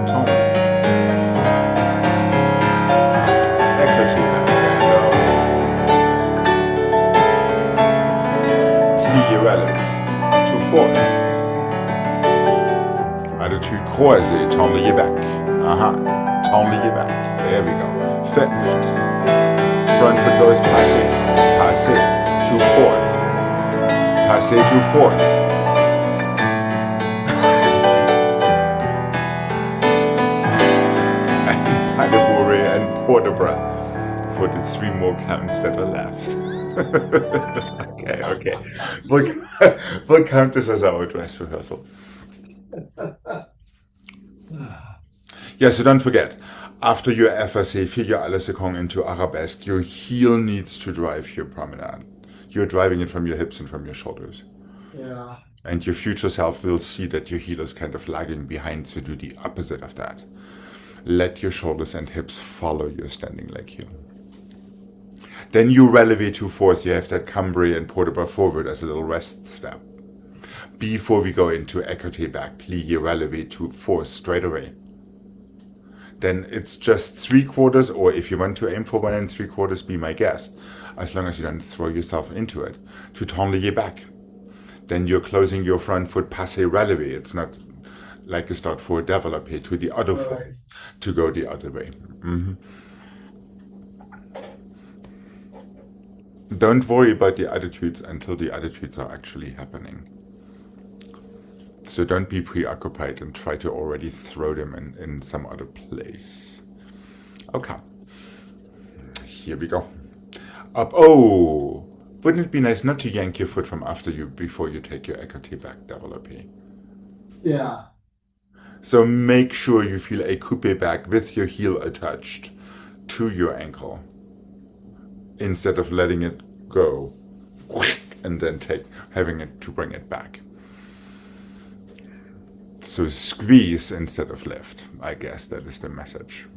Tendu. Écarté back. Plie relevant. To fourth. Attitude croisée. Tendu back. Tendu back. There we go. Fifth. Front foot goes passé. Passé. To fourth. Passé to fourth. And pas de bourrée and port de bras for the 3 more counts that are left. Okay. We'll count this as our dress rehearsal. Yeah, so don't forget, after your FSA figure à la seconde into arabesque, your heel needs to drive your promenade. You're driving it from your hips and from your shoulders. Yeah. And your future self will see that your heel is kind of lagging behind, so do the opposite of that. Let your shoulders and hips follow your standing leg heel. Then you releve to fourth. You have that cambrai and port de bras forward as a little rest step. Before we go into écarté back, plie releve to fourth straight away. Then it's just 3/4, or if you want to aim for 1 3/4, be my guest, as long as you don't throw yourself into it, to tendu back. Then you're closing your front foot passé relevé. It's not like you start for a développé to the other foot, to go the other way. Don't worry about the attitudes until the attitudes are actually happening. So don't be preoccupied and try to already throw them in some other place. Okay. Here we go. Up. Oh! Wouldn't it be nice not to yank your foot from after you before you take your écarté back développé? Yeah. So make sure you feel a coupé back with your heel attached to your ankle, instead of letting it go and then having it to bring it back. So squeeze instead of lift. I guess that is the message.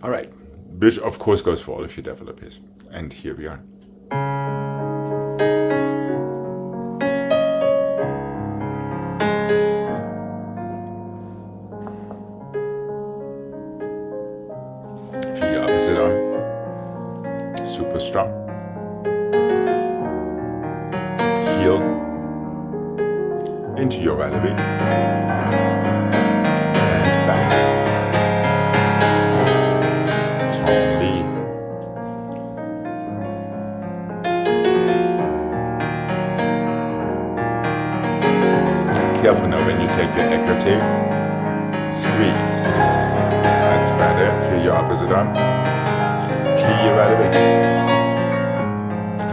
All right, which of course goes for all of your développés. And here we are. Figure opposite arm. Super strong. Heel into your releve and back. Tendu. Careful now when you take your écarté. Squeeze. That's better. Feel your opposite arm. Plie releve.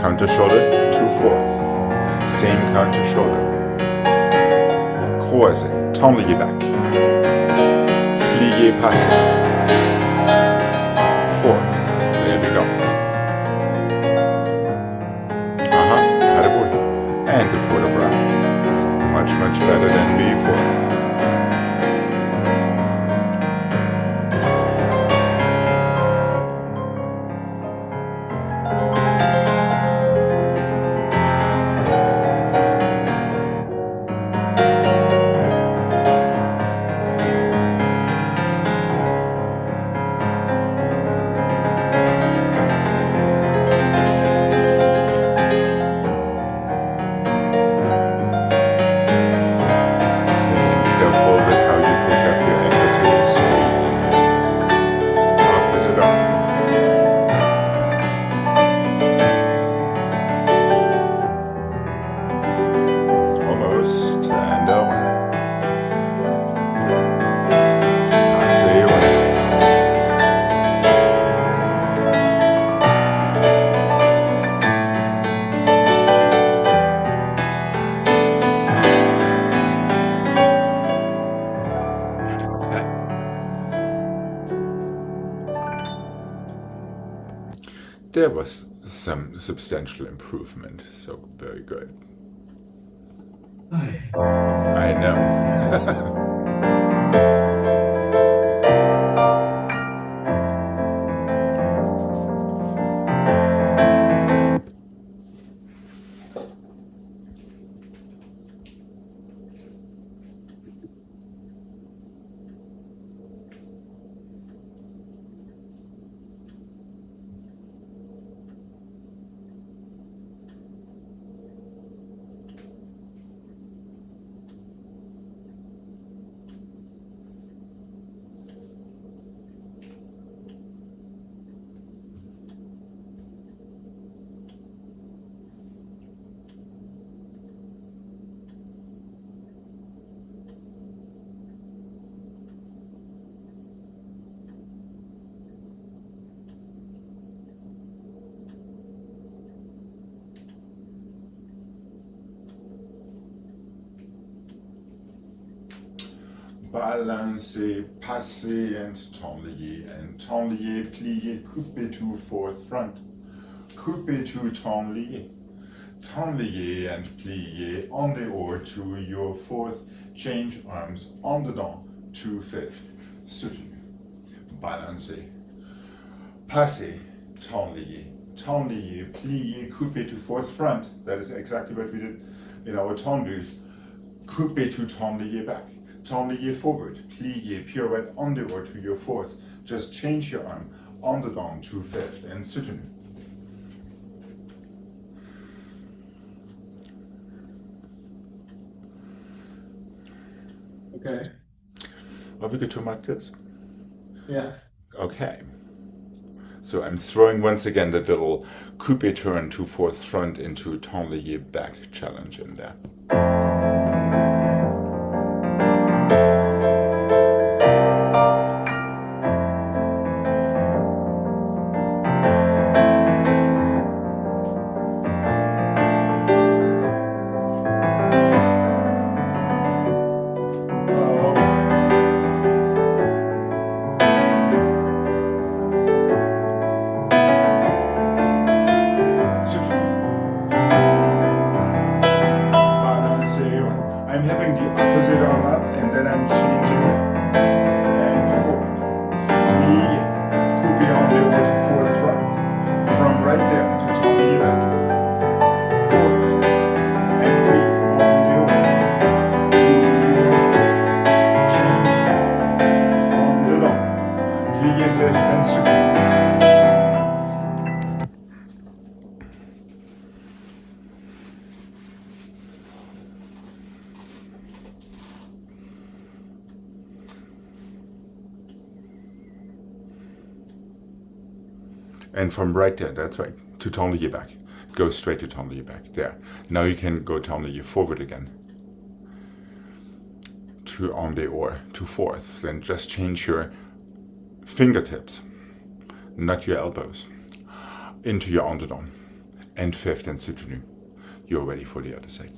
Counter shoulder to fourth. Same counter shoulder. Croisé, tendu back. Plié passé. Fourth. There we go. Pas de bruit. And the port de bras. Much better than before. there was some substantial improvement, so very good. I know. Balancez, passez, and tenlier, plié, coupé to fourth front, coupé to tenlier, tenlier and plié en dehors to your fourth, change arms en dedans to fifth, soutenu, balancez, passez, tenlier, tenlier, plié, coupé to fourth front, that is exactly what we did in our tendus, coupé to tenlier back. Tenlier forward, plié, pirouette en dehors to your fourth. Just change your arm en dedans to fifth and soutenu. Okay. Are we good to mark this? Yeah. Okay. So I'm throwing once again the little coupé turn to fourth front into tenlier back challenge in there. I'm having the opposite arm up and then I'm changing it and forward. Plié, coupé en dehors to fourth front. From right there to tenlier back. Forward and plié en dehors to your fourth. Change en dedans. Plié fifth and soutenu. And from right there, that's right, to tenlier back. Go straight to tenlier back, there. Now you can go tenlier forward again. To en dehors, to fourth. Then just change your fingertips, not your elbows, into your en dedans. And fifth and soutenu. You're ready for the other side.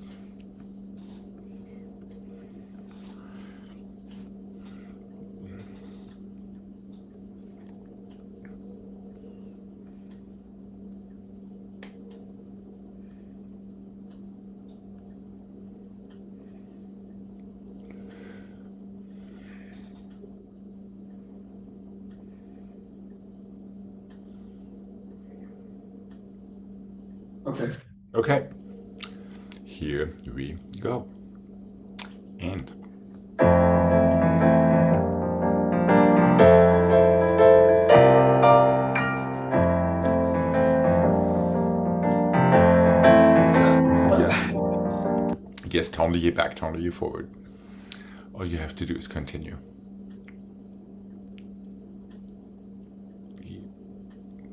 Okay. Okay, here we go. And yes, tenlier back, tenlier forward. All you have to do is continue.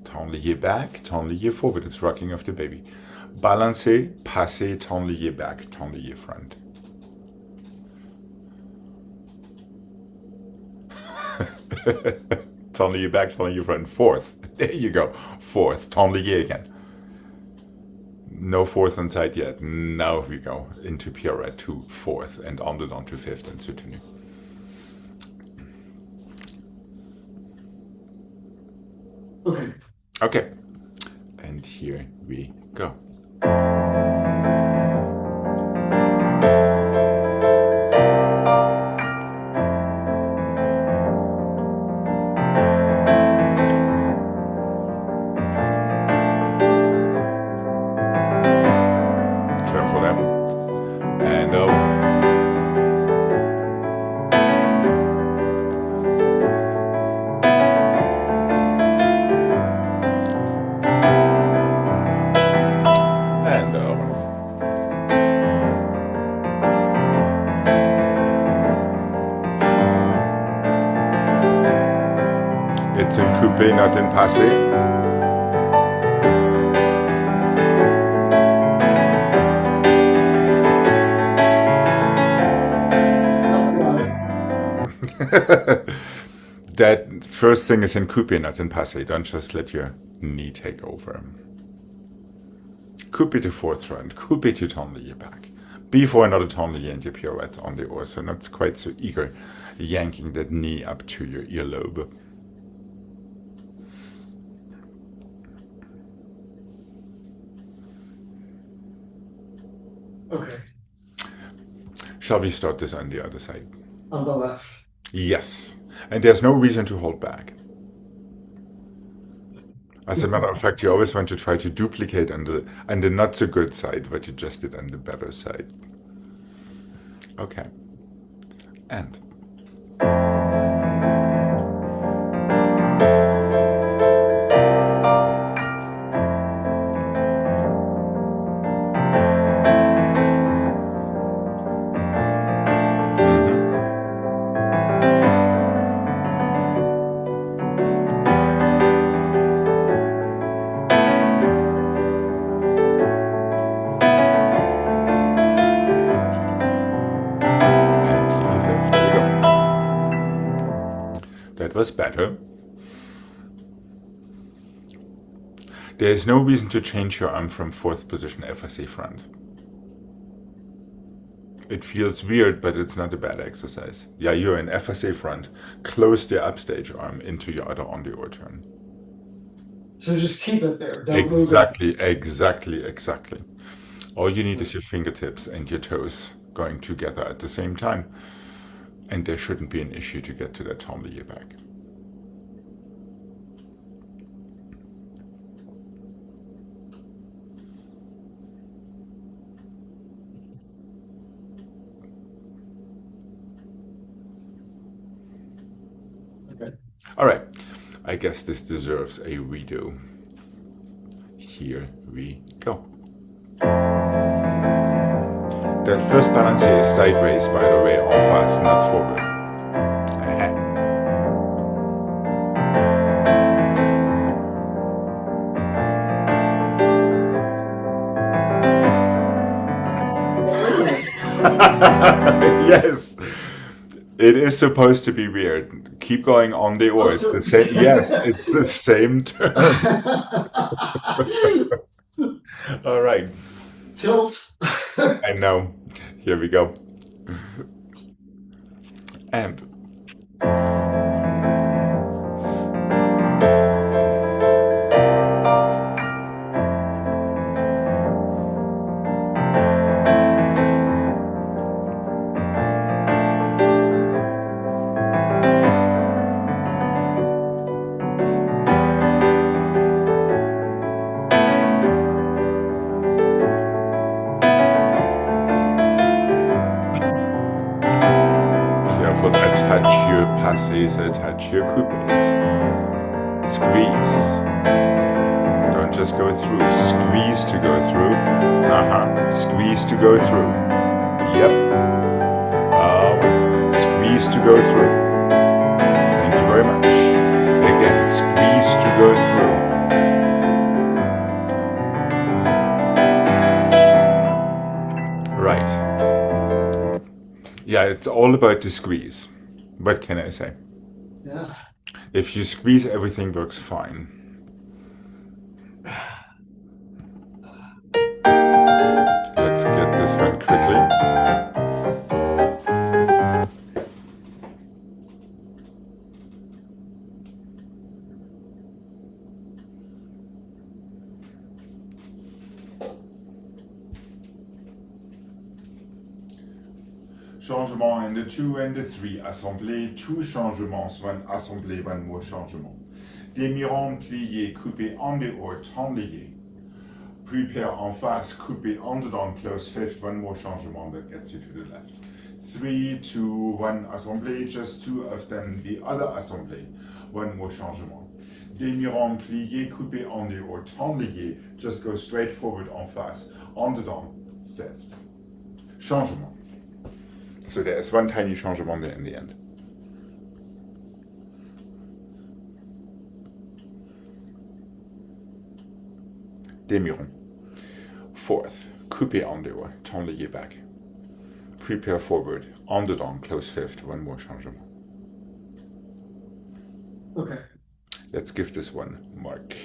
Tenlier back, tenlier forward. It's rocking off the baby. Balancez, passez, tenlier back, tenlier front. Tenlier back, tenlier front. Fourth. There you go. Fourth. Tenlier again. No fourth on side yet. Now we go into pirouette to fourth and en dedans to fifth and soutenu. Okay. Okay. And here we go. Careful there. And over. And over. It's in coupe, not in passé. That first thing is in coupe, not in passé. Don't just let your knee take over. Coupe to fourth front, coupe to tonley back. Before another tonley and your pirouettes on the oar, so not quite so eager yanking that knee up to your earlobe. Okay, Shall we start this on the other side? on the left. Yes. And there's no reason to hold back. As a matter of fact, you always want to try to duplicate on the not so good side what you just did on the better side. Okay. And that was better. There is no reason to change your arm from fourth position FSA front. It feels weird, but it's not a bad exercise. Yeah, you're in FSA front. Close the upstage arm into your other on the oar turn. So just keep it there. Don't Exactly, exactly. All you need is your fingertips and your toes going together at the same time. And there shouldn't be an issue to get to that tonley back. Okay. All right, I guess this deserves a redo. Here we go. That first balance here is sideways, by the way, en face, not forward. Yes, it is supposed to be weird. Keep going on the oar. It's the same. Yes, it's the same turn. All right. Tilt. I know. Here we go. And careful, attach your passes, attach your coupes. Squeeze. Don't just go through. Squeeze to go through. Squeeze to go through. Yep. Squeeze to go through. Thank you very much. Again, squeeze to go through. Right. Yeah, it's all about the squeeze. What can I say? Yeah. If you squeeze, everything works fine. Let's get this one quickly. changement, and the 2 and the 3, assemblé, 2 changements, 1 assemblé, 1 more changement. Des mirons pliés, coupés en dehors, temps liés. Prepare en face, coupé en dedans, close fifth, 1 more changement that gets you to the left. 3, 2, 1 assemblé, just 2 of them, the other assemblé, 1 more changement. Des mirons pliés, coupés en dehors, temps liés, just go straight forward en face, en dedans, fifth. Changement. So there's one tiny changement there in the end. Des mirons. Fourth, coupé en dehors, temps lié back. Prepare forward, en dedans, close fifth, 1 more changement. Okay. Let's give this one mark.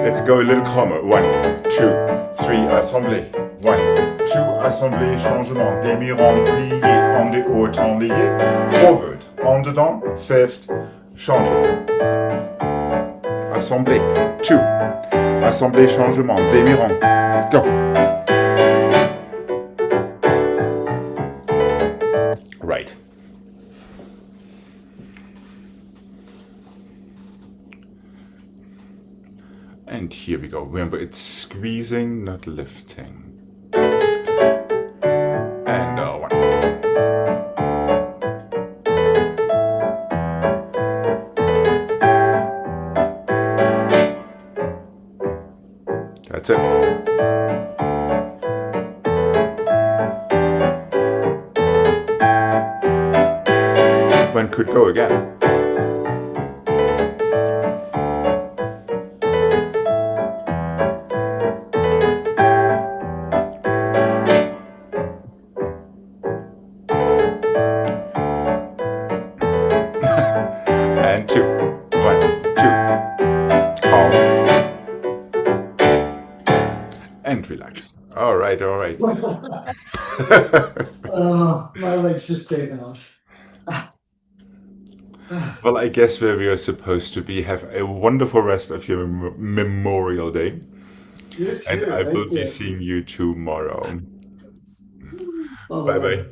Let's go a little calmer. 1, 2, 3, assemblée. 1, 2, assemblée, changement. Des mirons pliés, en dehors, temps lié. Forward, en dedans, fifth, changement. Assemblée. 2, assemblée, changement. Des mirons. Go. Right. And here we go. Remember, it's squeezing, not lifting. And 1. That's it. One could go again. And 2, 1, 2, calm, and relax. All right, all right. My legs just gave out. Well, I guess where we are supposed to be. Have a wonderful rest of your Memorial Day. You too. And I will Thank be you. seeing you tomorrow. Bye-bye. Bye-bye.